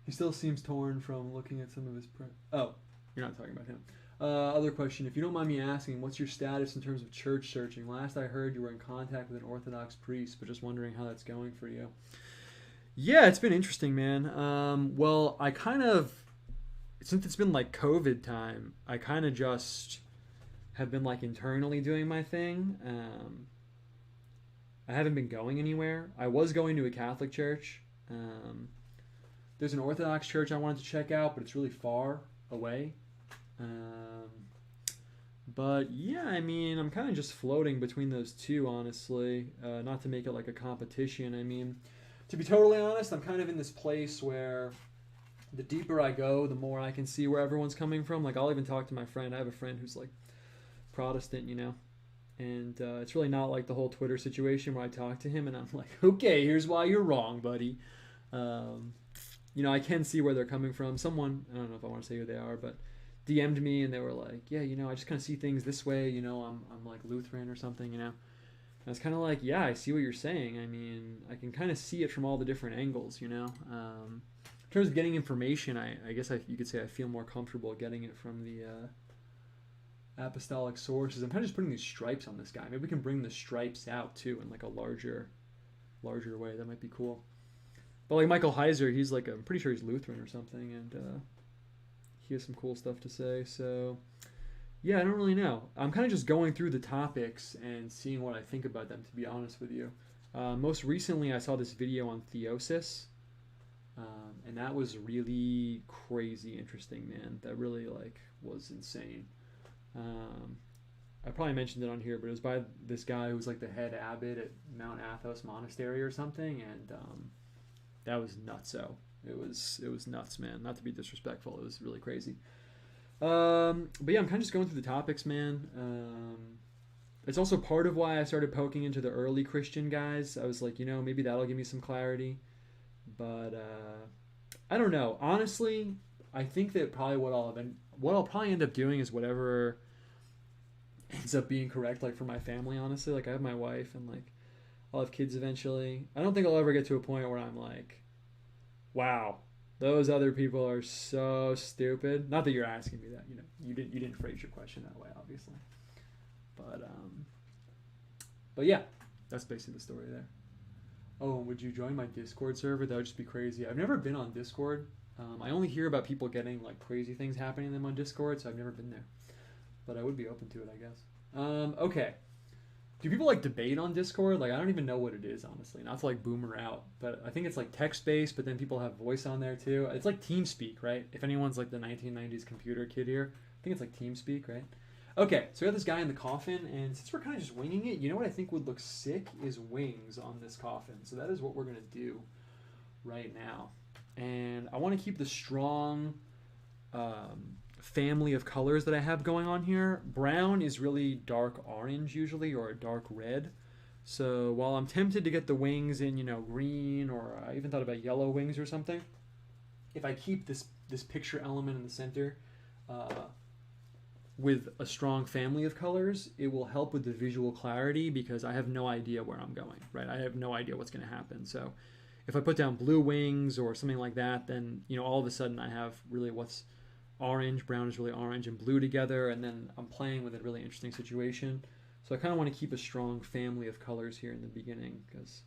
He still seems torn from looking at some of his oh, you're not talking about him. Other question, if you don't mind me asking, what's your status in terms of church searching? Last I heard you were in contact with an Orthodox priest, but just wondering how that's going for you. Yeah, it's been interesting, man. Well, I kind of, since it's been like COVID time, I kind of just have been like internally doing my thing. I haven't been going anywhere. I was going to a Catholic church. There's an Orthodox church I wanted to check out, but it's really far away. But yeah, I mean, I'm kind of just floating between those two, honestly. Not to make it like a competition. I mean, to be totally honest, I'm kind of in this place where the deeper I go, the more I can see where everyone's coming from. Like, I'll even talk to my friend. I have a friend who's like Protestant, you know. And it's really not like the whole Twitter situation where I talk to him and I'm like, okay, here's why you're wrong, buddy. You know, I can see where they're coming from. Someone, I don't know if I want to say who they are, but DM'd me and they were like, yeah, you know, I just kind of see things this way. You know, I'm like Lutheran or something, you know. And I was kind of like, yeah, I see what you're saying. I mean, I can kind of see it from all the different angles, you know. In terms of getting information, I guess you could say I feel more comfortable getting it from the apostolic sources. I'm kind of just putting these stripes on this guy. Maybe we can bring the stripes out too in like a larger way. That might be cool. But like Michael Heiser, he's like, I'm pretty sure he's Lutheran or something, and he has some cool stuff to say. So yeah, I don't really know. I'm kind of just going through the topics and seeing what I think about them, to be honest with you. Most recently, I saw this video on theosis, and that was really crazy interesting, man. That really like was insane. I probably mentioned it on here, but it was by this guy who was like the head abbot at Mount Athos Monastery or something, and that was nutso. It was nuts, man. Not to be disrespectful, it was really crazy. But yeah, I'm kind of just going through the topics, man. It's also part of why I started poking into the early Christian guys. I was like, you know, maybe that'll give me some clarity. But I don't know. Honestly, I think that probably what what I'll probably end up doing is whatever ends up being correct, like for my family, honestly. Like I have my wife and like I'll have kids eventually. I don't think I'll ever get to a point where I'm like, wow, those other people are so stupid. Not that you're asking me that, you know, you didn't phrase your question that way, obviously. But yeah, that's basically the story there. Oh, would you join my Discord server? That would just be crazy. I've never been on Discord. I only hear about people getting like crazy things happening to them on Discord, so I've never been there. But I would be open to it, I guess. Okay. Do people like debate on Discord? Like, I don't even know what it is, honestly. Not to like boomer out, but I think it's like text-based, but then people have voice on there too. It's like TeamSpeak, right? If anyone's like the 1990s computer kid here, I think it's like TeamSpeak, right? Okay, so we have this guy in the coffin, and since we're kind of just winging it, you know what I think would look sick is wings on this coffin. So that is what we're going to do right now. And I want to keep the strong family of colors that I have going on here. Brown is really dark orange usually, or a dark red. So while I'm tempted to get the wings in, you know, green, or I even thought about yellow wings or something, if I keep this picture element in the center, with a strong family of colors, it will help with the visual clarity because I have no idea where I'm going, right? I have no idea what's going to happen. So if I put down blue wings or something like that, then, you know, all of a sudden I have really what's orange, brown is really orange and blue together, and then I'm playing with a really interesting situation. So I kind of want to keep a strong family of colors here in the beginning because,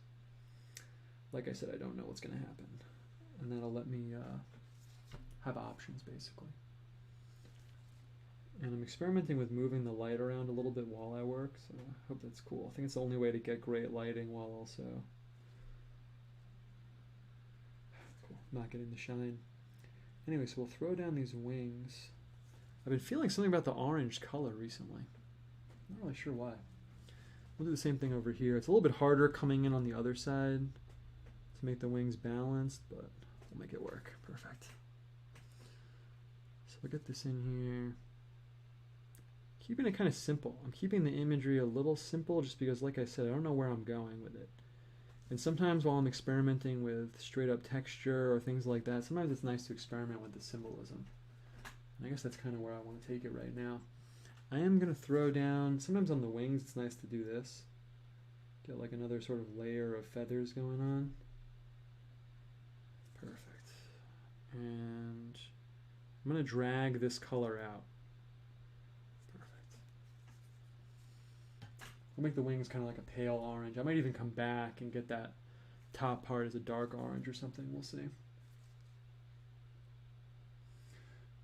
like I said, I don't know what's going to happen. And that'll let me have options, basically. And I'm experimenting with moving the light around a little bit while I work, so I hope that's cool. I think it's the only way to get great lighting while also not getting the shine. Anyway, so we'll throw down these wings. I've been feeling something about the orange color recently. Not really sure why. We'll do the same thing over here. It's a little bit harder coming in on the other side to make the wings balanced, but we'll make it work. Perfect. So I'll get this in here. Keeping it kind of simple. I'm keeping the imagery a little simple just because, like I said, I don't know where I'm going with it. And sometimes while I'm experimenting with straight up texture or things like that, sometimes it's nice to experiment with the symbolism. And I guess that's kind of where I want to take it right now. I am going to throw down, sometimes on the wings it's nice to do this. Get like another sort of layer of feathers going on. Perfect. And I'm going to drag this color out. We'll make the wings kind of like a pale orange. I might even come back and get that top part as a dark orange or something. We'll see.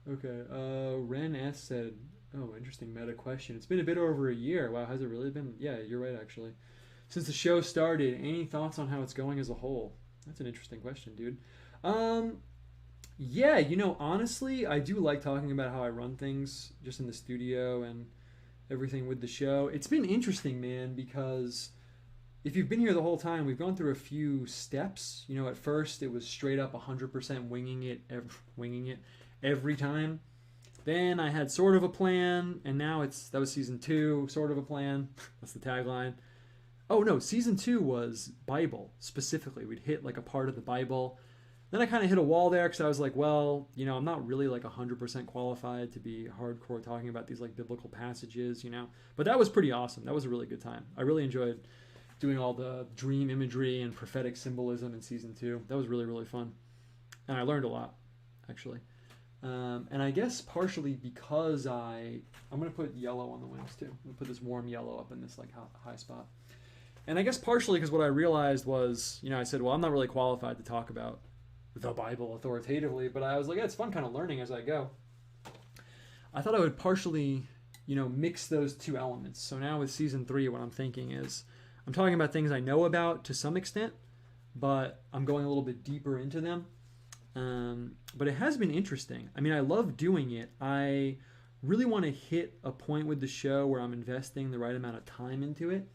Okay, Ren S said, oh, interesting meta question. It's been a bit over a year. Wow, has it really been? Yeah, you're right, actually. Since the show started, any thoughts on how it's going as a whole? That's an interesting question, dude. Yeah, you know, honestly, I do like talking about how I run things just in the studio and everything with the show. It's been interesting, man, because if you've been here the whole time, we've gone through a few steps. You know, at first it was straight up 100% winging it every time. Then I had sort of a plan, and now that was season 2, sort of a plan. That's the tagline. Oh no, season 2 was Bible specifically. We'd hit like a part of the Bible. Then I kind of hit a wall there because I was like, well, you know, I'm not really like 100% qualified to be hardcore talking about these like biblical passages, you know. But that was pretty awesome. That was a really good time. I really enjoyed doing all the dream imagery and prophetic symbolism in season 2. That was really, really fun. And I learned a lot, actually. And I guess partially because I'm going to put yellow on the wings too. I'm going to put this warm yellow up in this like high spot. And I guess partially because what I realized was, you know, I said, well, I'm not really qualified to talk about the Bible authoritatively, but I was like, yeah, it's fun kind of learning as I go. I thought I would partially, you know, mix those two elements. So now with season 3, what I'm thinking is I'm talking about things I know about to some extent, but I'm going a little bit deeper into them. But it has been interesting. I mean, I love doing it. I really want to hit a point with the show where I'm investing the right amount of time into it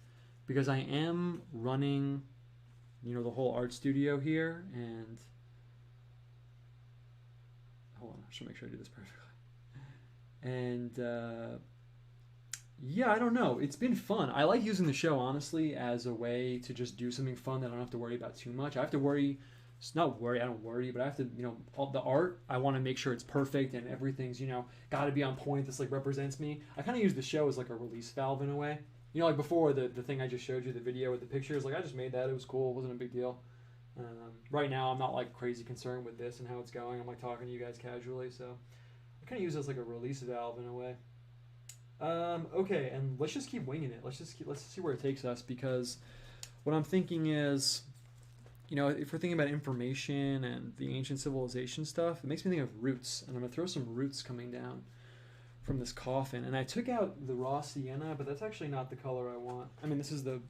because I am running, you know, the whole art studio here, and hold on, I should make sure I do this perfectly. And yeah, I don't know. It's been fun. I like using the show, honestly, as a way to just do something fun that I don't have to worry about too much. I have to worry It's not worry, I don't worry, but I have to, you know, all the art, I want to make sure it's perfect and everything's, you know, got to be on point. This like represents me. I kind of use the show as like a release valve in a way. You know, like before the thing I just showed you, the video with the pictures, like I just made that. It was cool. It wasn't a big deal. Right now, I'm not like crazy concerned with this and how it's going. I'm like talking to you guys casually, so I kind of use it as like a release valve in a way. Okay, and let's just keep winging it. Let's see where it takes us, because what I'm thinking is, you know, if we're thinking about information and the ancient civilization stuff, it makes me think of roots, and I'm gonna throw some roots coming down from this coffin. And I took out the raw sienna, but that's actually not the color I want. I mean, this is the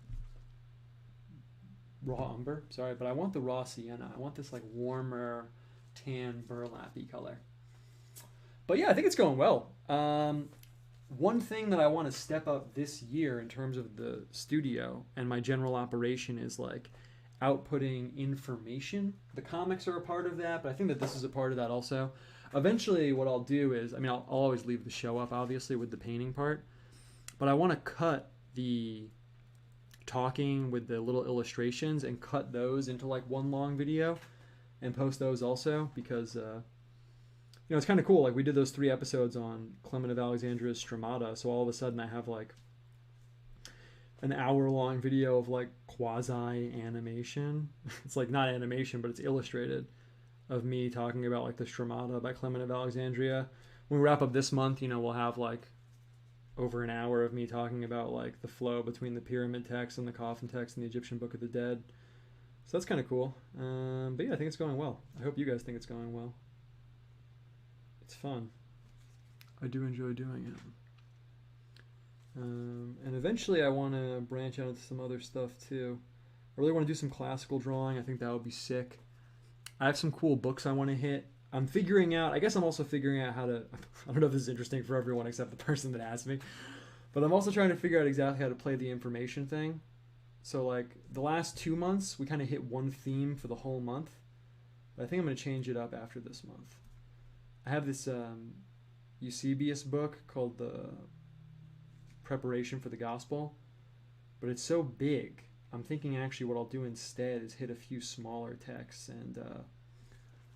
raw umber, sorry, but I want the raw sienna. I want this like warmer tan burlappy color. But yeah, I think it's going well. One thing that I want to step up this year in terms of the studio and my general operation is like outputting information. The comics are a part of that, but I think that this is a part of that also. Eventually what I'll do is, I mean, I'll always leave the show up obviously with the painting part, but I want to cut the talking with the little illustrations and cut those into like one long video and post those also, because you know, it's kind of cool. Like we did those 3 episodes on Clement of Alexandria's Stromata, so all of a sudden I have like an hour-long video of like quasi-animation. It's like not animation, but it's illustrated, of me talking about like the Stromata by Clement of Alexandria. When we wrap up this month, you know, we'll have like over an hour of me talking about like the flow between the pyramid text and the coffin text and the Egyptian Book of the Dead. So that's kind of cool. But yeah, I think it's going well. I hope you guys think it's going well. It's fun. I do enjoy doing it. And eventually I want to branch out into some other stuff too. I really want to do some classical drawing. I think that would be sick. I have some cool books I want to hit. I'm figuring out, I guess I'm also figuring out how to, I don't know if this is interesting for everyone except the person that asked me, but I'm also trying to figure out exactly how to play the information thing. So like the last 2 months, we kind of hit one theme for the whole month. But I think I'm going to change it up after this month. I have this Eusebius book called The Preparation for the Gospel, but it's so big. I'm thinking actually what I'll do instead is hit a few smaller texts, and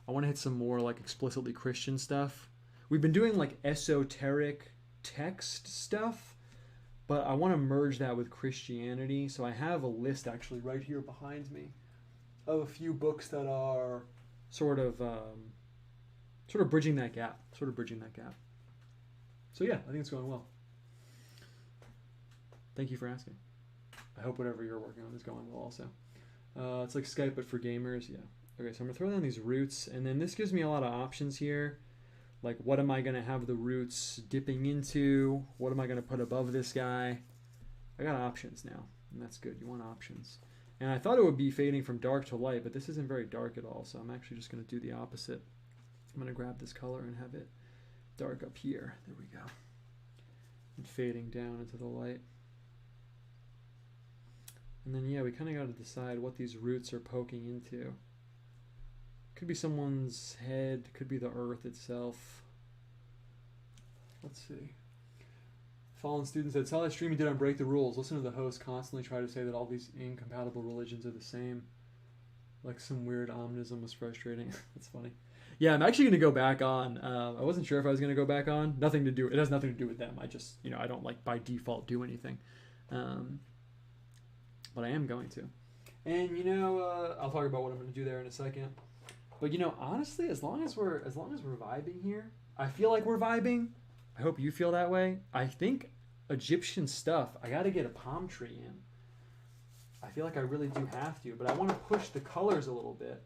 I want to hit some more like explicitly Christian stuff. We've been doing like esoteric text stuff, but I want to merge that with Christianity. So I have a list actually right here behind me of a few books that are sort of bridging that gap. So yeah, I think it's going well. Thank you for asking. I hope whatever you're working on is going well also. It's like Skype but for gamers, yeah. Okay, so I'm going to throw down these roots, and then this gives me a lot of options here. Like, what am I going to have the roots dipping into? What am I going to put above this guy? I got options now, and that's good. You want options. And I thought it would be fading from dark to light, but this isn't very dark at all, so I'm actually just going to do the opposite. I'm going to grab this color and have it dark up here. There we go. And fading down into the light. And then, yeah, we kind of got to decide what these roots are poking into. Could be someone's head, could be the earth itself. Let's see. Fallen student said, saw that stream you did on Break the Rules. Listen to the host constantly try to say that all these incompatible religions are the same. Like some weird omnism was frustrating. That's funny. Yeah, I'm actually going to go back on. I wasn't sure if I was going to go back on. It has nothing to do with them. I just, you know, I don't like by default do anything. But I am going to. And, you know, I'll talk about what I'm going to do there in a second. But, you know, honestly, as long as we're vibing here, I feel like we're vibing. I hope you feel that way. I think Egyptian stuff, I got to get a palm tree in. I feel like I really do have to, but I want to push the colors a little bit.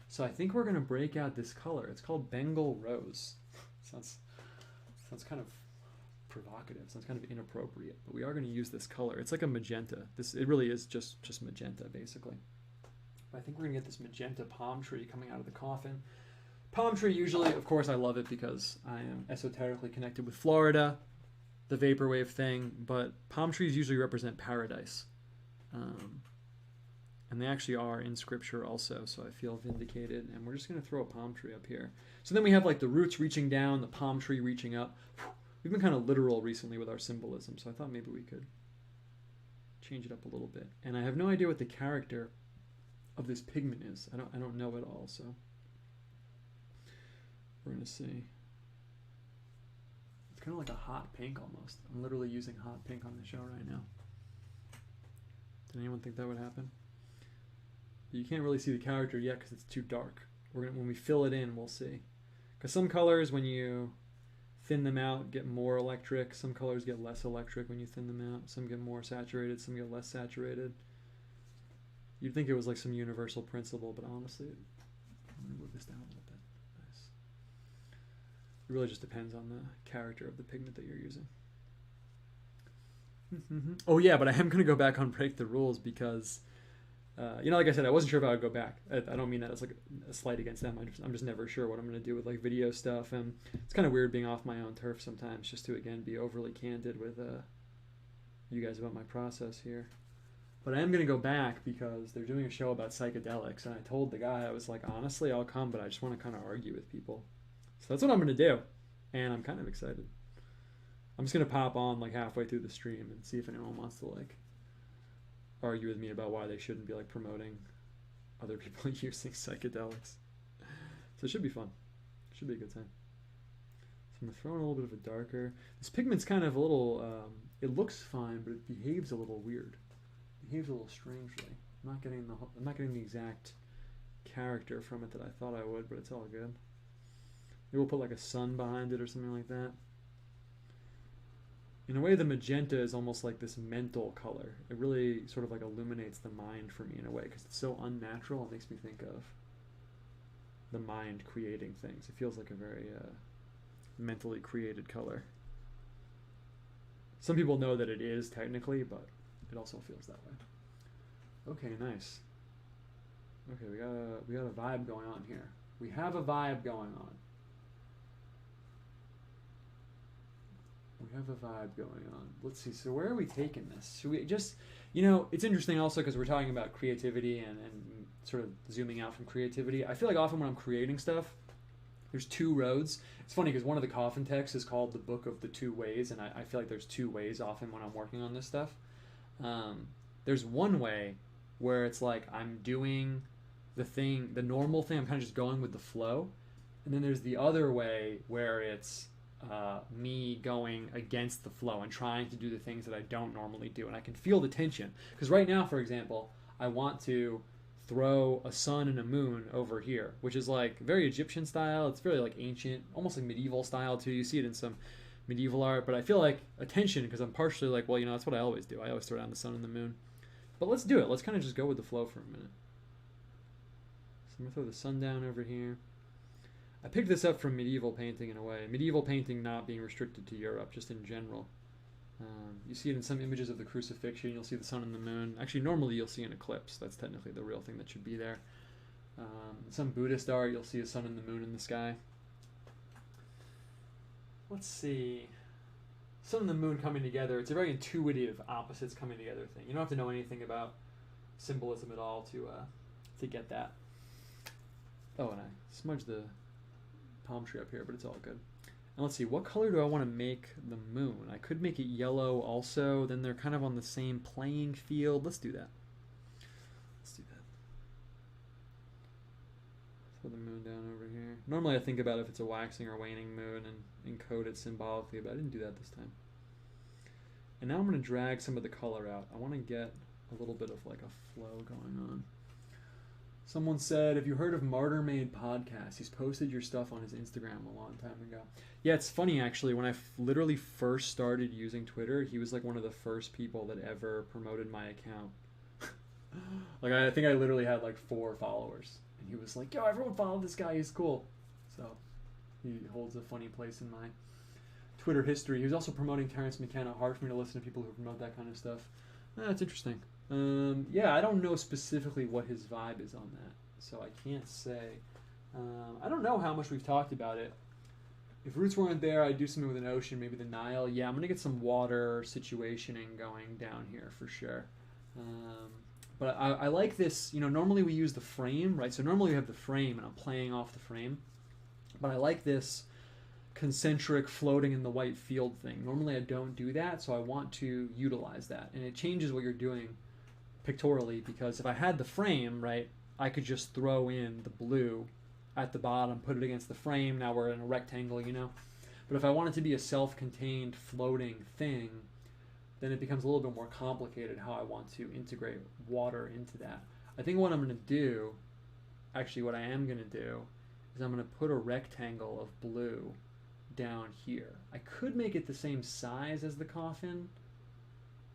So I think we're going to break out this color. It's called Bengal Rose. Sounds kind of provocative. Sounds kind of inappropriate, but we are going to use this color. It's like a magenta. It really is just magenta, basically. But I think we're going to get this magenta palm tree coming out of the coffin. Palm tree usually, of course, I love it because I am esoterically connected with Florida, the vaporwave thing, but palm trees usually represent paradise. And they actually are in scripture also, so I feel vindicated. And we're just going to throw a palm tree up here. So then we have like the roots reaching down, the palm tree reaching up. We've been kind of literal recently with our symbolism, so I thought maybe we could change it up a little bit. And I have no idea what the character of this pigment is. I don't know at all, so we're gonna see. It's kind of like a hot pink almost. I'm literally using hot pink on the show right now. Did anyone think that would happen? You can't really see the character yet because it's too dark. When we fill it in, we'll see. Because some colors, when you thin them out, get more electric. Some colors get less electric when you thin them out. Some get more saturated, some get less saturated. You'd think it was like some universal principle, but honestly, I'm going to move this down a little bit. Nice. It really just depends on the character of the pigment that you're using. Oh yeah, but I am going to go back on Break the Rules because, you know, like I said, I wasn't sure if I would go back. I don't mean that as like a slight against them. I'm just never sure what I'm going to do with like video stuff. And it's kind of weird being off my own turf sometimes, just to, again, be overly candid with you guys about my process here. But I am going to go back because they're doing a show about psychedelics. And I told the guy, I was like, honestly, I'll come, but I just want to kind of argue with people. So that's what I'm going to do. And I'm kind of excited. I'm just going to pop on like halfway through the stream and see if anyone wants to like argue with me about why they shouldn't be like promoting other people using psychedelics. So it should be fun. It should be a good time. So I'm going to throw in a little bit of a darker. This pigment's kind of a little, it looks fine, but it behaves a little weird. It behaves a little strangely. I'm not getting the exact character from it that I thought I would, but it's all good. Maybe we'll put like a sun behind it or something like that. In a way, the magenta is almost like this mental color. It really sort of like illuminates the mind for me in a way because it's so unnatural. It makes me think of the mind creating things. It feels like a very mentally created color. Some people know that it is technically, but it also feels that way. Okay, nice. Okay, we got a vibe going on here. We have a vibe going on. We have a vibe going on. Let's see. So where are we taking this? Should we just, you know, it's interesting also because we're talking about creativity and sort of zooming out from creativity. I feel like often when I'm creating stuff, there's two roads. It's funny because one of the coffin texts is called the Book of the Two Ways, and I feel like there's two ways often when I'm working on this stuff. There's one way where it's like I'm doing the normal thing. I'm kind of just going with the flow. And then there's the other way where it's me going against the flow and trying to do the things that I don't normally do. And I can feel the tension. Because right now, for example, I want to throw a sun and a moon over here, which is like very Egyptian style. It's very like ancient, almost like medieval style too. You see it in some medieval art. But I feel like a tension because I'm partially like, well, you know, that's what I always do. I always throw down the sun and the moon. But let's do it. Let's kind of just go with the flow for a minute. So I'm going to throw the sun down over here. I picked this up from medieval painting in a way. Medieval painting not being restricted to Europe, just in general. You see it in some images of the crucifixion. You'll see the sun and the moon. Actually, normally you'll see an eclipse. That's technically the real thing that should be there. Some Buddhist art, you'll see a sun and the moon in the sky. Let's see. Sun and the moon coming together. It's a very intuitive opposites coming together thing. You don't have to know anything about symbolism at all to get that. Oh, and I smudged the palm tree up here, but it's all good. And let's see, what color do I want to make the moon? I could make it yellow also. Then they're kind of on the same playing field. Let's do that. Let's do that. Throw the moon down over here. Normally I think about if it's a waxing or waning moon and encode it symbolically, but I didn't do that this time. And now I'm going to drag some of the color out. I want to get a little bit of like a flow going on. Someone said, have you heard of Martyr Made Podcast? He's posted your stuff on his Instagram a long time ago. Yeah, it's funny actually. When I literally first started using Twitter, he was like one of the first people that ever promoted my account. Like I think I literally had like 4 followers. And he was like, yo, everyone follow this guy. He's cool. So he holds a funny place in my Twitter history. He was also promoting Terrence McKenna. Hard for me to listen to people who promote that kind of stuff. That's interesting. Yeah, I don't know specifically what his vibe is on that, so I can't say. I don't know how much we've talked about it. If roots weren't there, I'd do something with an ocean, maybe the Nile. Yeah, I'm going to get some water situationing going down here for sure. But I like this, you know, normally we use the frame, right? So normally we have the frame, and I'm playing off the frame. But I like this concentric floating in the white field thing. Normally I don't do that, so I want to utilize that. And it changes what you're doing pictorially, because if I had the frame, right, I could just throw in the blue at the bottom, put it against the frame. Now we're in a rectangle, you know. But if I want it to be a self-contained floating thing, then it becomes a little bit more complicated how I want to integrate water into that. I think what I'm going to do, actually what I am going to do, is I'm going to put a rectangle of blue down here. I could make it the same size as the coffin,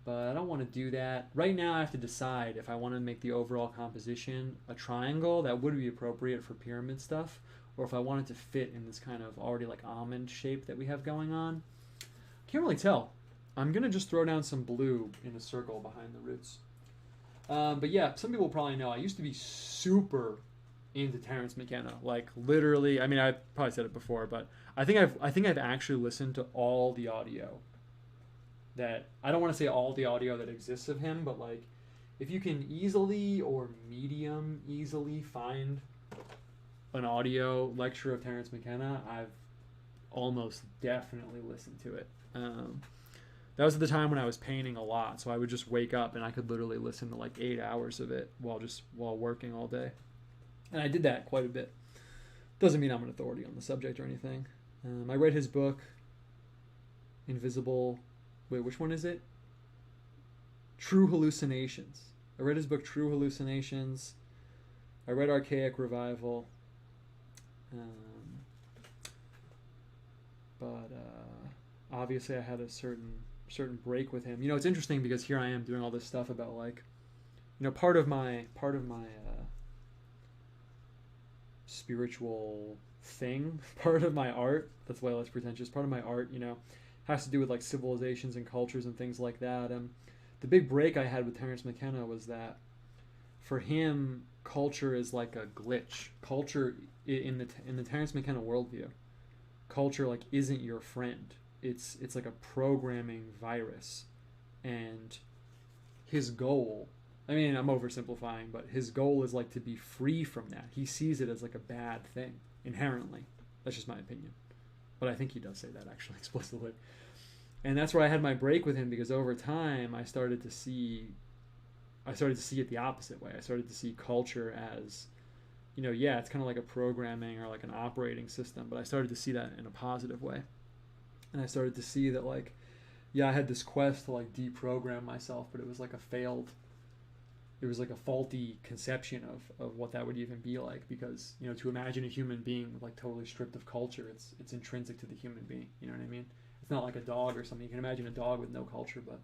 but I don't want to do that. Right now I have to decide if I want to make the overall composition a triangle that would be appropriate for pyramid stuff, or if I want it to fit in this kind of already like almond shape that we have going on. Can't really tell. I'm going to just throw down some blue in a circle behind the roots. But yeah, some people probably know I used to be super into Terence McKenna. Like literally, I mean, I probably said it before, but I think I've actually listened to all the audio that, I don't want to say all the audio that exists of him, but like if you can easily or medium easily find an audio lecture of Terence McKenna, I've almost definitely listened to it. That was at the time when I was painting a lot, so I would just wake up and I could literally listen to like 8 hours of it while working all day. And I did that quite a bit. Doesn't mean I'm an authority on the subject or anything. I read his book, Invisible... Wait, which one is it? True Hallucinations. I read his book, True Hallucinations. I read Archaic Revival. But obviously I had a certain break with him. You know, it's interesting because here I am doing all this stuff about like, you know, part of my spiritual thing, part of my art, that's way less pretentious, part of my art, you know, has to do with like civilizations and cultures and things like that. And the big break I had with Terence McKenna was that for him, culture is like a glitch. Culture in the Terence McKenna worldview, culture like isn't your friend. It's like a programming virus. And his goal, I mean, I'm oversimplifying, but his goal is like to be free from that. He sees it as like a bad thing inherently. That's just my opinion. But I think he does say that actually explicitly. And that's where I had my break with him, because over time I started to see it the opposite way. I started to see culture as, you know, yeah, it's kind of like a programming or like an operating system, but I started to see that in a positive way. And I started to see that like, yeah, I had this quest to like deprogram myself, but it was like a faulty conception of what that would even be like, because, you know, to imagine a human being like totally stripped of culture, it's intrinsic to the human being, you know what I mean? It's not like a dog or something. You can imagine a dog with no culture, but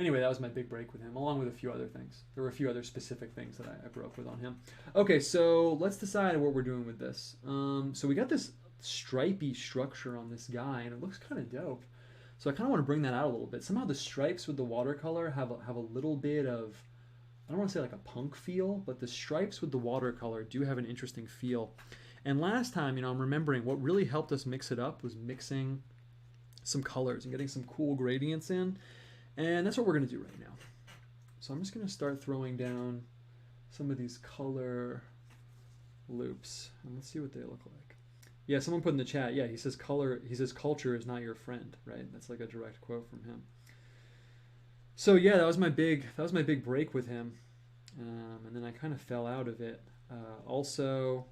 anyway, that was my big break with him, along with a few other things. There were a few other specific things that I broke with on him. Okay, so let's decide what we're doing with this. So we got this stripy structure on this guy, and it looks kind of dope. So I kind of want to bring that out a little bit. Somehow the stripes with the watercolor have a little bit of, I don't want to say like a punk feel, but the stripes with the watercolor do have an interesting feel. And last time, you know, I'm remembering what really helped us mix it up was mixing some colors and getting some cool gradients in. And that's what we're going to do right now. So I'm just going to start throwing down some of these color loops. And let's see what they look like. Yeah, someone put in the chat, yeah, he says culture is not your friend, right? That's like a direct quote from him. So yeah, that was my big break with him. And then I kind of fell out of it. Also,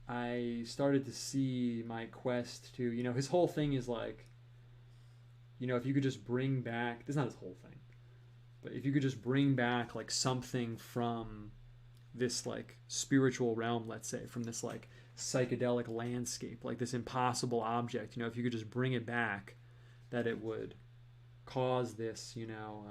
I started to see my quest to, you know, his whole thing is like, you know, if you could just bring back, this is not his whole thing, but if you could just bring back like something from this like spiritual realm, let's say, from this like psychedelic landscape, like this impossible object, you know, if you could just bring it back, that it would cause this, you know,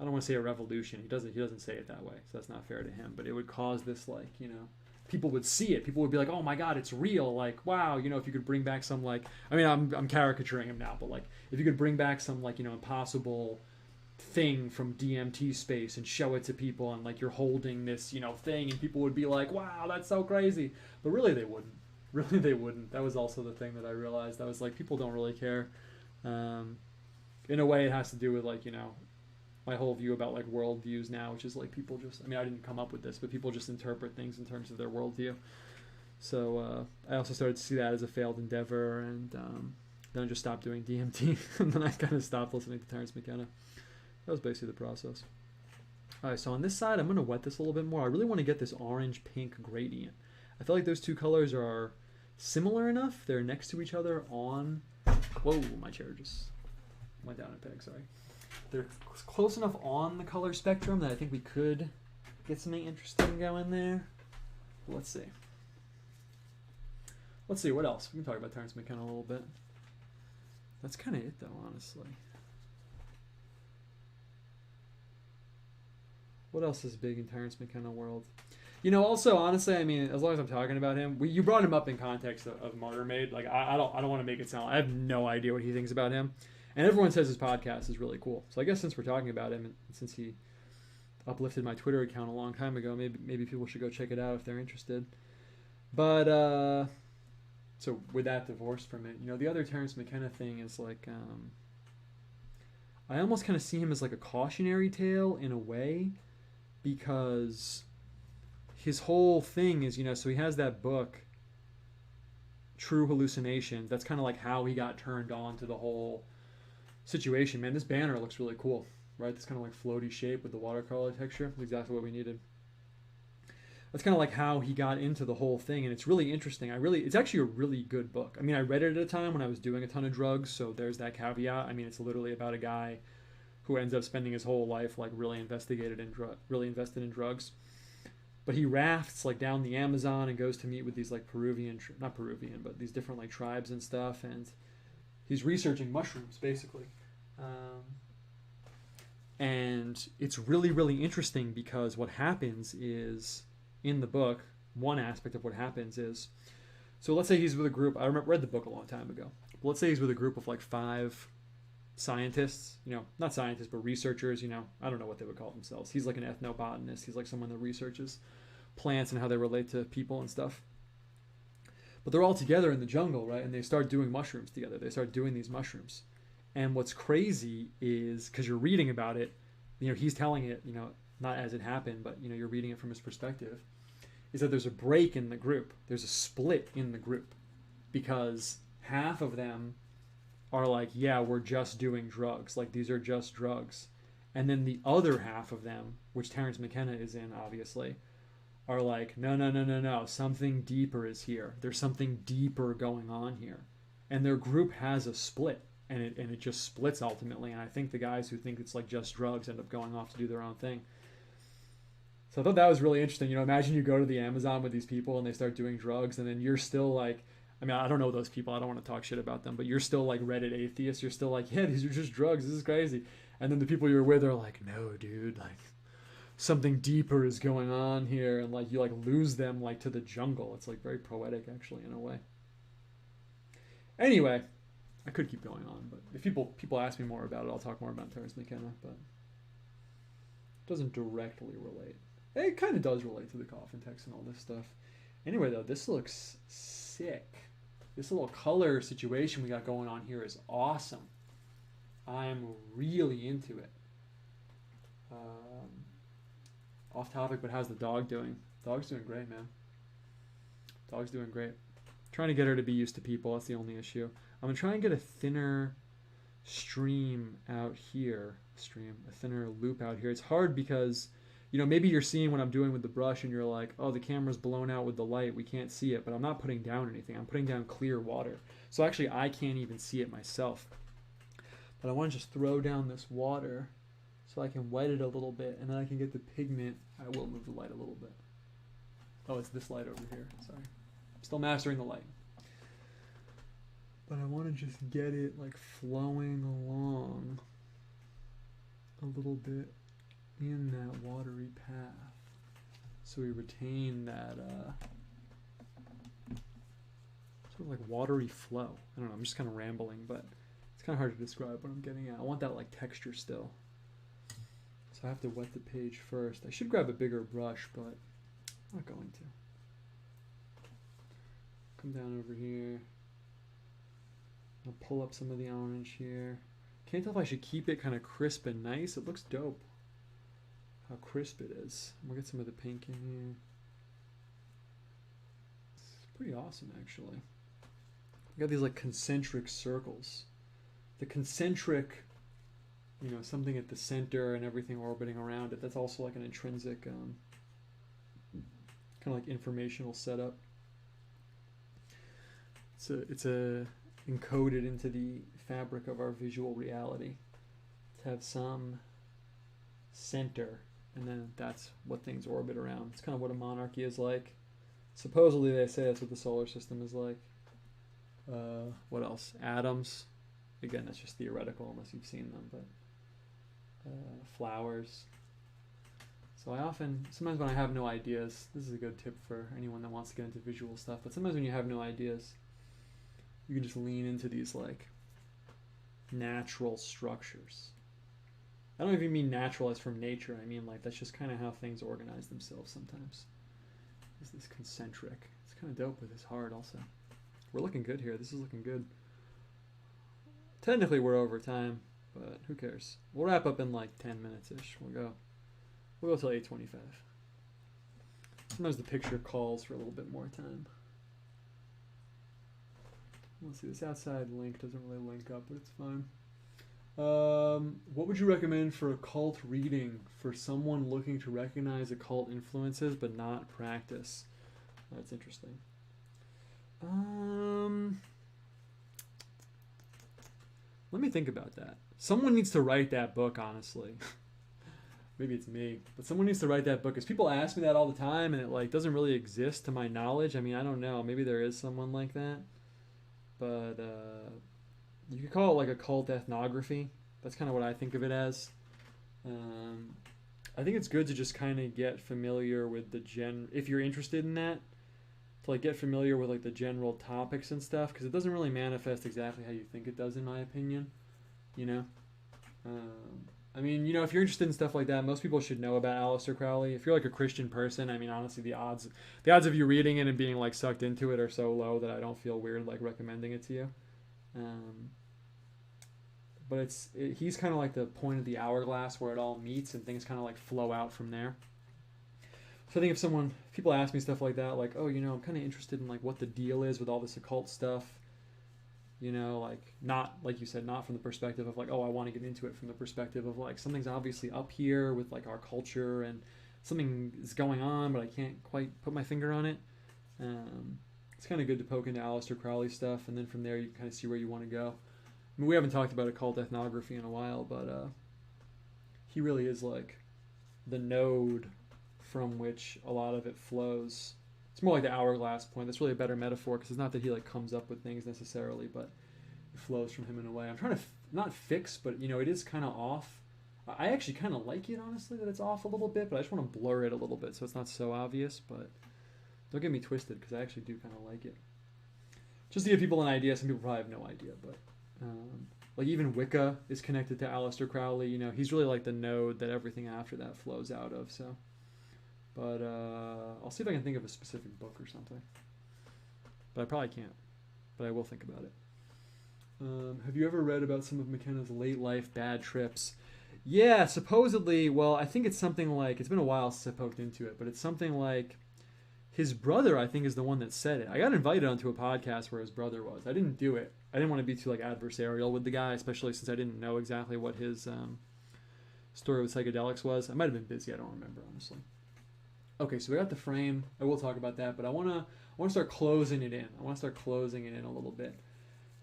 I don't want to say a revolution. He doesn't say it that way, so that's not fair to him. But it would cause this, like, you know, people would see it. People would be like, "Oh my God, it's real!" Like, wow, you know, if you could bring back some, like, I mean, I'm caricaturing him now, but like, if you could bring back some, like, you know, impossible thing from DMT space and show it to people, and like you're holding this, you know, thing, and people would be like, "Wow, that's so crazy," but really they wouldn't. Really they wouldn't. That was also the thing that I realized. I was like, people don't really care. In a way, it has to do with, like, you know, my whole view about like worldviews now, which is like people just, I mean, I didn't come up with this, but people just interpret things in terms of their worldview. So I also started to see that as a failed endeavor, and then I just stopped doing DMT, and then I kind of stopped listening to Terence McKenna. That was basically the process. All right, so on this side, I'm going to wet this a little bit more. I really want to get this orange-pink gradient. I feel like those two colors are similar enough. They're next to each other on... Whoa, my chair just went down a peg, sorry. They're close enough on the color spectrum that I think we could get something interesting going there. Let's see. Let's see, what else? We can talk about Terence McKenna a little bit. That's kind of it, though, honestly. What else is big in Terence McKenna world? You know, also, honestly, I mean, as long as I'm talking about him, you brought him up in context of Martyr Maid. Like, I don't want to make it sound... I have no idea what he thinks about him. And everyone says his podcast is really cool. So I guess since we're talking about him, and since he uplifted my Twitter account a long time ago, maybe people should go check it out if they're interested. But, so with that divorced from it, you know, the other Terence McKenna thing is like, I almost kind of see him as like a cautionary tale in a way, because his whole thing is, you know, so he has that book, True Hallucinations. That's kind of like how he got turned on to the whole situation. Man, this banner looks really cool, right? This kind of like floaty shape with the watercolor texture. Exactly what we needed. That's kind of like how he got into the whole thing, and it's really interesting. It's actually a really good book. I mean, I read it at a time when I was doing a ton of drugs, so there's that caveat. I mean, it's literally about a guy who ends up spending his whole life like really invested in drugs. But he rafts like down the Amazon and goes to meet with these like not Peruvian, but these different like tribes and stuff, and he's researching mushrooms basically. And it's really, really interesting because what happens is, in the book, one aspect of what happens is, so let's say he's with a group, read the book a long time ago, but let's say he's with a group of like 5 scientists, you know, not scientists, but researchers, you know, I don't know what they would call themselves. He's like an ethnobotanist. He's like someone that researches plants and how they relate to people and stuff. But they're all together in the jungle, right? And they start doing mushrooms together. They start doing these mushrooms. And what's crazy is, because you're reading about it, you know, he's telling it, you know, not as it happened, but, you know, you're reading it from his perspective, is that there's a break in the group. There's a split in the group. Because half of them are like, yeah, we're just doing drugs. Like, these are just drugs. And then the other half of them, which Terence McKenna is in, obviously, are like, no. Something deeper is here. There's something deeper going on here. And their group has a split. And it just splits ultimately. And I think the guys who think it's like just drugs end up going off to do their own thing. So I thought that was really interesting. You know, imagine you go to the Amazon with these people and they start doing drugs, and then you're still like, I mean, I don't know those people. I don't want to talk shit about them, but you're still like Reddit atheist. You're still like, yeah, these are just drugs. This is crazy. And then the people you're with are like, no, dude, like something deeper is going on here. And like, you like lose them like to the jungle. It's like very poetic actually in a way. Anyway, I could keep going on, but if people ask me more about it, I'll talk more about Terence McKenna, but it doesn't directly relate. It kind of does relate to the coffin text and all this stuff. Anyway, though, this looks sick. This little color situation we got going on here is awesome. I'm really into it. Off topic, but how's the dog doing? Dog's doing great, man. Dog's doing great. Trying to get her to be used to people. That's the only issue. I'm going to try and get a thinner stream out here. A thinner loop out here. It's hard because, you know, maybe you're seeing what I'm doing with the brush and you're like, oh, the camera's blown out with the light. We can't see it. But I'm not putting down anything. I'm putting down clear water. So actually, I can't even see it myself. But I want to just throw down this water so I can wet it a little bit. And then I can get the pigment. I will move the light a little bit. Oh, it's this light over here. Sorry. I'm still mastering the light. But I want to just get it like flowing along a little bit in that watery path, so we retain that sort of like watery flow. I don't know, I'm just kind of rambling, but it's kind of hard to describe what I'm getting at. I want that like texture still, so I have to wet the page first. I should grab a bigger brush, but I'm not going to. Come down over here. I'll pull up some of the orange here. Can't tell if I should keep it kind of crisp and nice. It looks dope how crisp it is. We'll get some of the pink in here. It's pretty awesome, actually. We got these like concentric circles. The concentric, you know, something at the center and everything orbiting around it. That's also like an intrinsic kind of like informational setup. It's a encoded into the fabric of our visual reality to have some center, and then that's what things orbit around. It's kind of what a monarchy is like. Supposedly they say that's what the solar system is like. What else? Atoms. Again, that's just theoretical unless you've seen them, but flowers. So sometimes when I have no ideas, this is a good tip for anyone that wants to get into visual stuff, but sometimes when you have no ideas, you can just lean into these like natural structures. I don't even mean natural as from nature. I mean like that's just kind of how things organize themselves sometimes. Is this concentric? It's kind of dope with this heart also. We're looking good here. This is looking good. Technically we're over time, but who cares? We'll wrap up in like 10 minutes-ish. We'll go till 8:25. Sometimes the picture calls for a little bit more time. Let's see, this outside link doesn't really link up, but it's fine. What would you recommend for occult reading for someone looking to recognize occult influences but not practice? That's interesting. Let me think about that. Someone needs to write that book, honestly. Maybe it's me, but someone needs to write that book. Because people ask me that all the time, and it like doesn't really exist to my knowledge. I mean, I don't know. Maybe there is someone like that. But you could call it like occult ethnography. That's kind of what I think of it as. I think it's good to just kind of get familiar with if you're interested in that, to like get familiar with like the general topics and stuff, because it doesn't really manifest exactly how you think it does, in my opinion. You know, I mean, you know, if you're interested in stuff like that, most people should know about Aleister Crowley. If you're like a Christian person, I mean, honestly, the odds of you reading it and being like sucked into it are so low that I don't feel weird like recommending it to you. But he's kind of like the point of the hourglass where it all meets and things kind of like flow out from there. So I think if people ask me stuff like that, like, oh, you know, I'm kind of interested in like what the deal is with all this occult stuff. You know, like not, like you said, not from the perspective of like, oh, I want to get into it, from the perspective of like something's obviously up here with like our culture and something is going on, but I can't quite put my finger on it. It's kind of good to poke into Aleister Crowley stuff, and then from there you can kind of see where you want to go. I mean, we haven't talked about occult ethnography in a while, but he really is like the node from which a lot of it flows. It's more like the hourglass point. That's really a better metaphor, because it's not that he like comes up with things necessarily, but it flows from him in a way. I'm trying to not fix, but you know, it is kind of off. I actually kind of like it, honestly, that it's off a little bit, but I just want to blur it a little bit so it's not so obvious. But don't get me twisted, because I actually do kind of like it. Just to give people an idea, some people probably have no idea, but like even Wicca is connected to Aleister Crowley. You know, he's really like the node that everything after that flows out of. So. But I'll see if I can think of a specific book or something. But I probably can't. But I will think about it. Have you ever read about some of McKenna's late life bad trips? Yeah, supposedly, well, I think it's something like, it's been a while since I poked into it, but it's something like his brother, I think, is the one that said it. I got invited onto a podcast where his brother was. I didn't do it. I didn't want to be too like adversarial with the guy, especially since I didn't know exactly what his story with psychedelics was. I might have been busy. I don't remember, honestly. Okay, so we got the frame. I will talk about that, but I want to start closing it in. I want to start closing it in a little bit.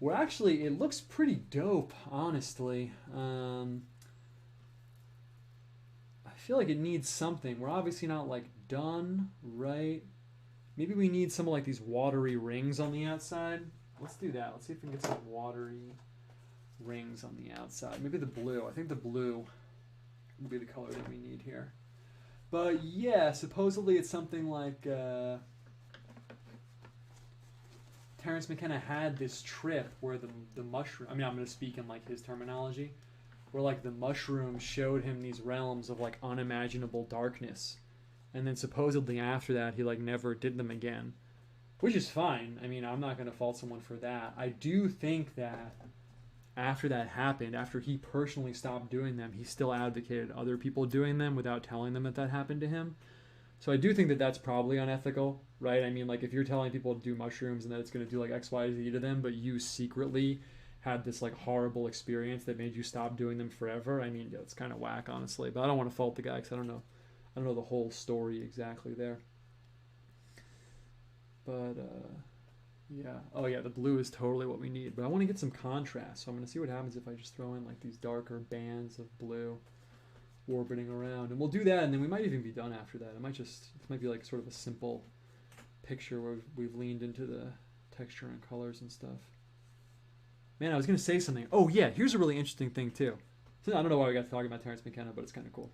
Well, actually, it looks pretty dope, honestly. I feel like it needs something. We're obviously not like done, right? Maybe we need some of like these watery rings on the outside. Let's do that. Let's see if we can get some watery rings on the outside. Maybe the blue. I think the blue will be the color that we need here. But yeah, supposedly it's something like Terence McKenna had this trip where the mushroom, I mean, I'm going to speak in like his terminology, where like the mushroom showed him these realms of like unimaginable darkness. And then supposedly after that, he like never did them again, which is fine. I mean, I'm not going to fault someone for that. I do think that after that happened, after he personally stopped doing them, he still advocated other people doing them without telling them that that happened to him. So I do think that that's probably unethical, right? I mean, like if you're telling people to do mushrooms and that it's going to do like X, Y, Z to them, but you secretly had this like horrible experience that made you stop doing them forever. I mean, yeah, it's kind of whack, honestly. But I don't want to fault the guy because I don't know the whole story exactly there. But yeah, oh yeah, the blue is totally what we need. But I want to get some contrast, so I'm going to see what happens if I just throw in like these darker bands of blue orbiting around, and we'll do that, and then we might even be done after that. It might be like sort of a simple picture where we've leaned into the texture and colors and stuff. Man, I was going to say something. Oh yeah, here's a really interesting thing too. So I don't know why we got to talk about Terence McKenna, but it's kind of cool.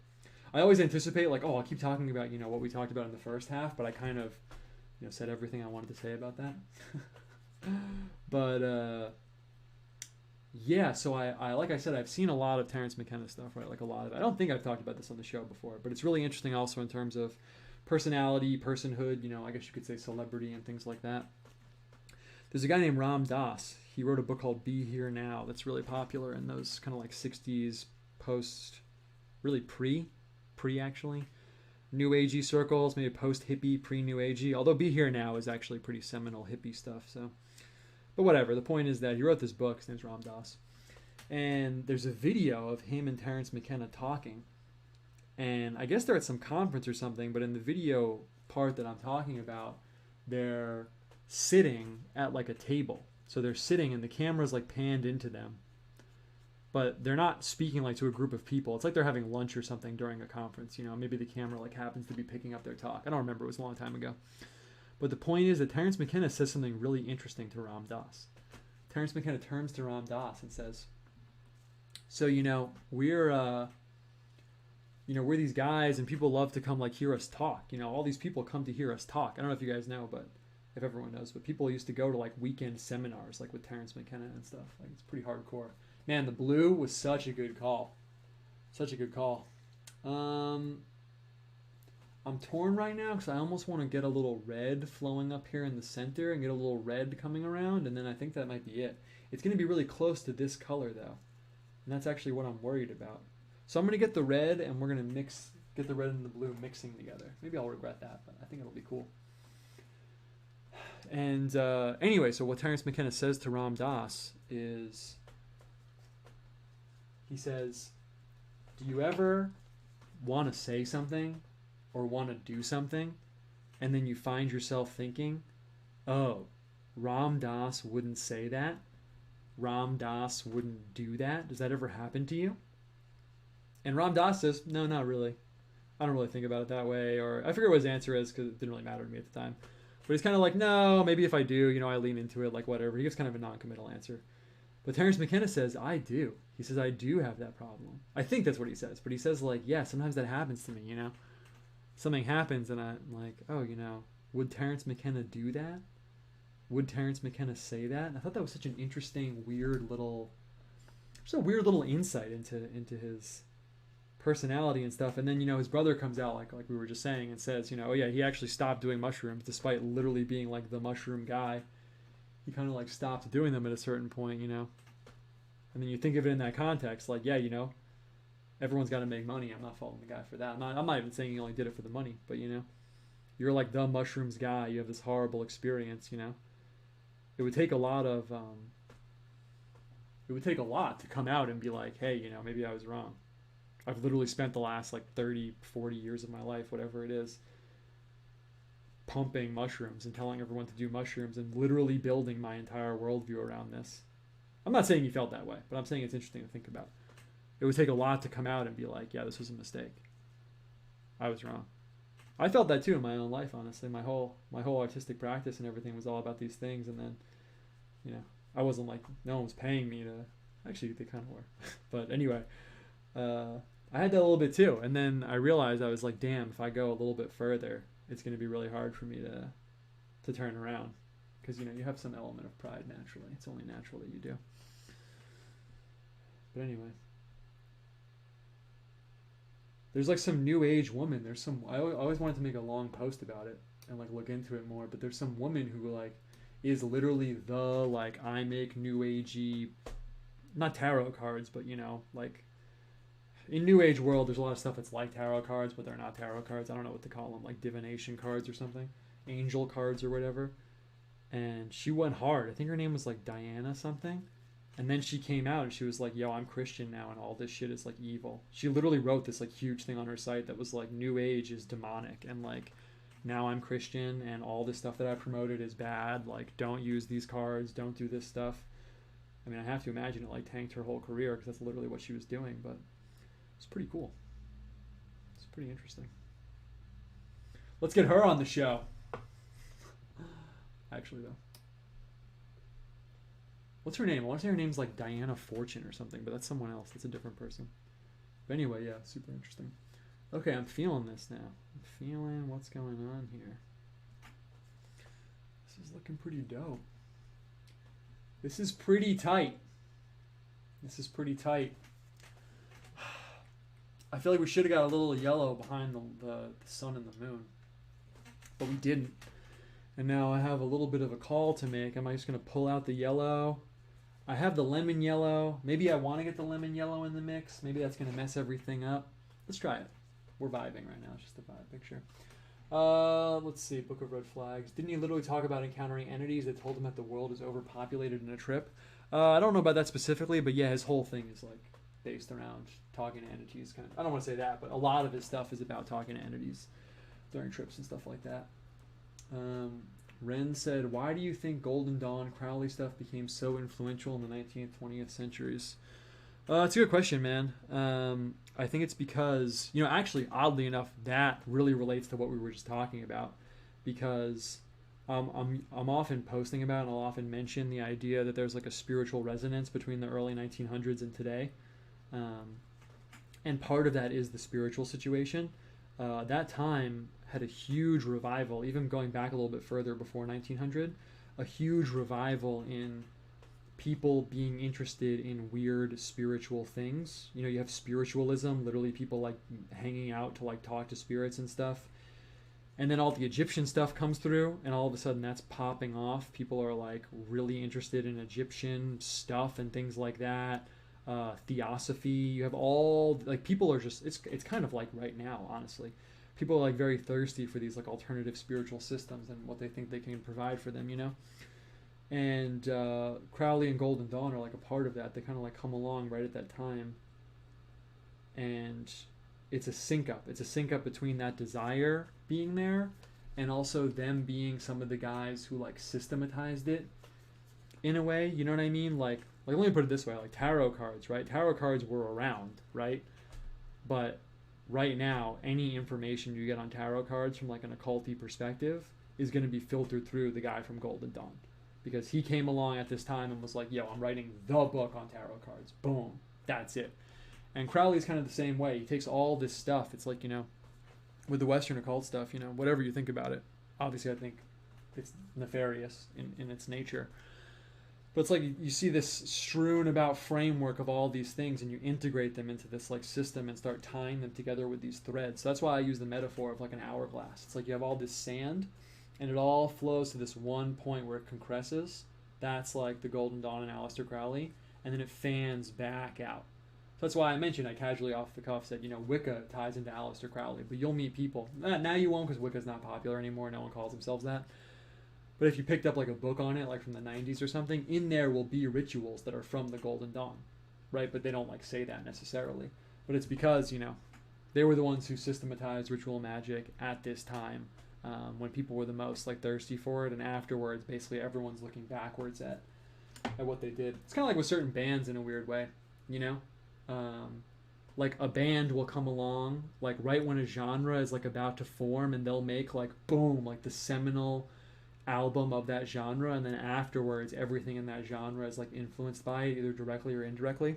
I always anticipate like, oh, I'll keep talking about what we talked about in the first half, but I kind of said everything I wanted to say about that. But yeah, so I like I said, I've seen a lot of Terence McKenna stuff, right? Like a lot of it. I don't think I've talked about this on the show before, but it's really interesting also in terms of personality, personhood, I guess you could say celebrity and things like that. There's a guy named Ram Dass. He wrote a book called Be Here Now that's really popular in those kind of like 60s post, really pre actually, New Agey circles, maybe post-hippie, pre-New Agey, although Be Here Now is actually pretty seminal hippie stuff, so. But whatever, the point is that he wrote this book, his name's Ram Dass, and there's a video of him and Terence McKenna talking, and I guess they're at some conference or something, but in the video part that I'm talking about, they're sitting at like a table. So they're sitting and the camera's like panned into them, but they're not speaking like to a group of people. It's like they're having lunch or something during a conference, maybe the camera like happens to be picking up their talk. I don't remember, it was a long time ago. But the point is that Terence McKenna says something really interesting to Ram Dass. Terence McKenna turns to Ram Dass and says, so, we're these guys and people love to come like hear us talk. All these people come to hear us talk. I don't know if you guys know, but if everyone knows, but people used to go to like weekend seminars like with Terence McKenna and stuff. Like it's pretty hardcore. Man, the blue was such a good call. Such a good call. I'm torn right now because I almost want to get a little red flowing up here in the center and get a little red coming around, and then I think that might be it. It's going to be really close to this color though, and that's actually what I'm worried about. So I'm going to get the red and we're going to get the red and the blue mixing together. Maybe I'll regret that, but I think it'll be cool. And anyway, so what Terence McKenna says to Ram Dass is, he says, do you ever want to say something or want to do something, and then you find yourself thinking, oh, Ram Dass wouldn't say that? Ram Dass wouldn't do that? Does that ever happen to you? And Ram Dass says, no, not really. I don't really think about it that way. Or I forget what his answer is because it didn't really matter to me at the time. But he's kind of like, no, maybe if I do, I lean into it, like whatever. He gives kind of a non-committal answer. But Terence McKenna says, I do. He says, I do have that problem. I think that's what he says. But he says, like, yeah, sometimes that happens to me, Something happens and I'm like, oh, would Terence McKenna do that? Would Terence McKenna say that? And I thought that was such an interesting, weird little insight into his personality and stuff. And then, his brother comes out, like we were just saying, and says, oh yeah, he actually stopped doing mushrooms despite literally being like the mushroom guy. He kind of like stopped doing them at a certain point, And then you think of it in that context, like, yeah, everyone's got to make money. I'm not faulting the guy for that. I'm not even saying he only did it for the money, but you're like the mushrooms guy. You have this horrible experience, It would take a lot to come out and be like, hey, maybe I was wrong. I've literally spent the last like 30, 40 years of my life, whatever it is, pumping mushrooms and telling everyone to do mushrooms and literally building my entire worldview around this. I'm not saying he felt that way, but I'm saying it's interesting to think about. It would take a lot to come out and be like, yeah, this was a mistake. I was wrong. I felt that too in my own life, honestly. My whole artistic practice and everything was all about these things, and then, I wasn't like, no one was paying me to. Actually, they kind of were. But anyway, I had that a little bit too, and then I realized I was like, damn, if I go a little bit further, it's going to be really hard for me to turn around, because you have some element of pride naturally. It's only natural that you do. But anyway. There's like some new age woman. There's some. I always wanted to make a long post about it and like look into it more. But there's some woman who like is literally the like I make new agey not tarot cards, but you know, like in New Age world, there's a lot of stuff that's like tarot cards, but they're not tarot cards. I don't know what to call them, like divination cards or something, angel cards or whatever. And she went hard. I think her name was like Diana something. And then she came out and she was like, yo, I'm Christian now and all this shit is like evil. She literally wrote this like huge thing on her site that was like, New Age is demonic and like, now I'm Christian and all this stuff that I promoted is bad. Like, don't use these cards, don't do this stuff. I mean, I have to imagine it like tanked her whole career because that's literally what she was doing, but it's pretty cool. It's pretty interesting. Let's get her on the show. Actually, though. What's her name? I want to say her name's like Diana Fortune or something, but that's someone else. That's a different person. But anyway, yeah, super interesting. Okay, I'm feeling this now. I'm feeling what's going on here. This is looking pretty dope. This is pretty tight. This is pretty tight. I feel like we should have got a little yellow behind the sun and the moon. But we didn't. And now I have a little bit of a call to make. Am I just going to pull out the yellow? I have the lemon yellow. Maybe I want to get the lemon yellow in the mix. Maybe that's going to mess everything up. Let's try it. We're vibing right now. It's just a vibe picture. Let's see. Book of Red Flags. Didn't he literally talk about encountering entities that told him that the world is overpopulated in a trip? I don't know about that specifically, but yeah, his whole thing is like based around talking to entities. Kind of. I don't want to say that, but a lot of his stuff is about talking to entities during trips and stuff like that. Ren said, why do you think Golden Dawn Crowley stuff became so influential in the 19th, 20th centuries? It's a good question, man. I think it's because, you know, actually, oddly enough, that really relates to what we were just talking about. Because I'm often posting about and I'll often mention the idea that there's like a spiritual resonance between the early 1900s and today. And part of that is the spiritual situation. That time had a huge revival, even going back a little bit further before 1900, a huge revival in people being interested in weird spiritual things. You know, you have spiritualism, literally people like hanging out to like talk to spirits and stuff. And then all the Egyptian stuff comes through and all of a sudden that's popping off. People are like really interested in Egyptian stuff and things like that. Theosophy, you have all like people are just it's kind of like right now, honestly. People are like very thirsty for these like alternative spiritual systems and what they think they can provide for them, you know? And Crowley and Golden Dawn are like a part of that. They kind of like come along right at that time. And it's a sync up. It's a sync up between that desire being there and also them being some of the guys who like systematized it in a way, you know what I mean? Like let me put it this way, like tarot cards, right? Tarot cards were around, right? But right now, any information you get on tarot cards from like an occulty perspective is going to be filtered through the guy from Golden Dawn. Because he came along at this time and was like, yo, I'm writing the book on tarot cards. Boom. That's it. And Crowley's kind of the same way. He takes all this stuff. It's like, you know, with the Western occult stuff, you know, whatever you think about it. Obviously, I think it's nefarious in its nature. But it's like you see this strewn about framework of all these things and you integrate them into this like system and start tying them together with these threads. So that's why I use the metaphor of like an hourglass. It's like you have all this sand and it all flows to this one point where it concresses. That's like the Golden Dawn and Aleister Crowley. And then it fans back out. So that's why I mentioned, I casually off the cuff said, you know, Wicca ties into Aleister Crowley. But you'll meet people. Now you won't because Wicca's not popular anymore. No one calls themselves that. But if you picked up like a book on it, like from the 90s or something, in there will be rituals that are from the Golden Dawn, right? But they don't like say that necessarily. But it's because, you know, they were the ones who systematized ritual magic at this time when people were the most like thirsty for it. And afterwards, basically everyone's looking backwards at what they did. It's kind of like with certain bands in a weird way, you know? Like a band will come along like right when a genre is like about to form and they'll make like, boom, like the seminal album of that genre, and then afterwards everything in that genre is like influenced by it either directly or indirectly.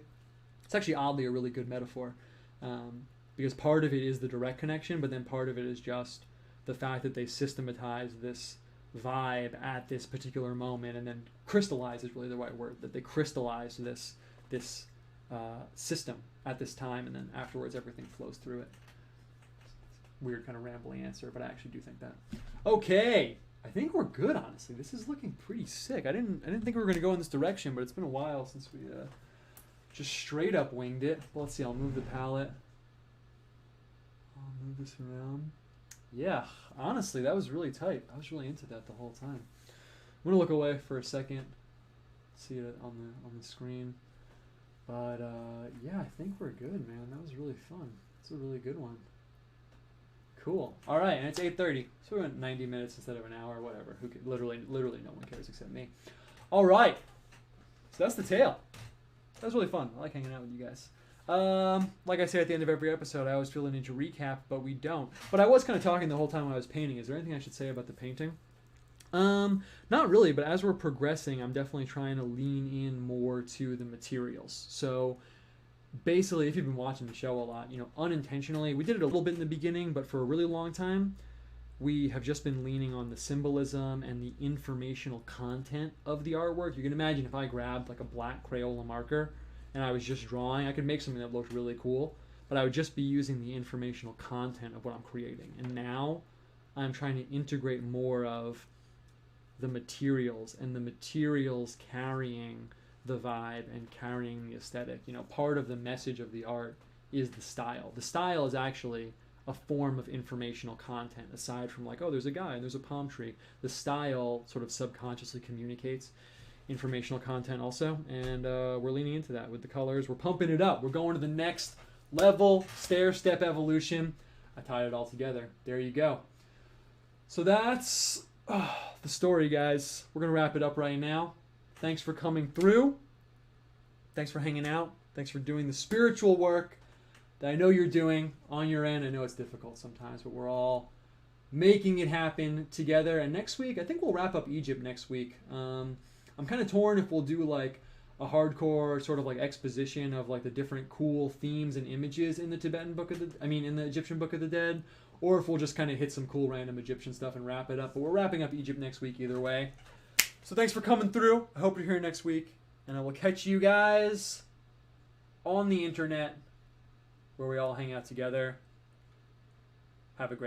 It's actually oddly a really good metaphor because part of it is the direct connection, but then part of it is just the fact that they systematize this vibe at this particular moment and then crystallize is really the right word, that they crystallize this system at this time and then afterwards everything flows through it. Weird kind of rambling answer, but I actually do think that. Okay, I think we're good, honestly. This is looking pretty sick. I didn't think we were going to go in this direction, but it's been a while since we just straight up winged it. But let's see, I'll move the palette. I'll move this around. Yeah, honestly, that was really tight. I was really into that the whole time. I'm gonna look away for a second, see it on the screen. But yeah, I think we're good, man. That was really fun. It's a really good one. Cool. All right, and it's 8:30, so we went 90 minutes instead of an hour, whatever. Who could, literally no one cares except me. All right, so that's the tale. That was really fun. I like hanging out with you guys. Like I say at the end of every episode, I always feel a need to recap, but we don't. But I was kind of talking the whole time I was painting. Is there anything I should say about the painting? Not really, but as we're progressing, I'm definitely trying to lean in more to the materials. So basically, if you've been watching the show a lot, you know, unintentionally, we did it a little bit in the beginning, but for a really long time, we have just been leaning on the symbolism and the informational content of the artwork. You can imagine if I grabbed like a black Crayola marker and I was just drawing, I could make something that looked really cool, but I would just be using the informational content of what I'm creating. And now I'm trying to integrate more of the materials, and the materials carrying the vibe and carrying the aesthetic. You know, part of the message of the art is the style. The style is actually a form of informational content, aside from like, oh, there's a guy and there's a palm tree. The style sort of subconsciously communicates informational content also, and we're leaning into that with the colors. We're pumping it up. We're going to the next level, stair-step evolution. I tied it all together. There you go. So that's the story, guys. We're going to wrap it up right now. Thanks for coming through. Thanks for hanging out. Thanks for doing the spiritual work that I know you're doing on your end. I know it's difficult sometimes, but we're all making it happen together. And next week, I think we'll wrap up Egypt next week. I'm kind of torn if we'll do like a hardcore sort of like exposition of like the different cool themes and images in the in the Egyptian Book of the Dead, or if we'll just kind of hit some cool random Egyptian stuff and wrap it up. But we're wrapping up Egypt next week either way. So thanks for coming through. I hope you're here next week. And I will catch you guys on the internet where we all hang out together. Have a great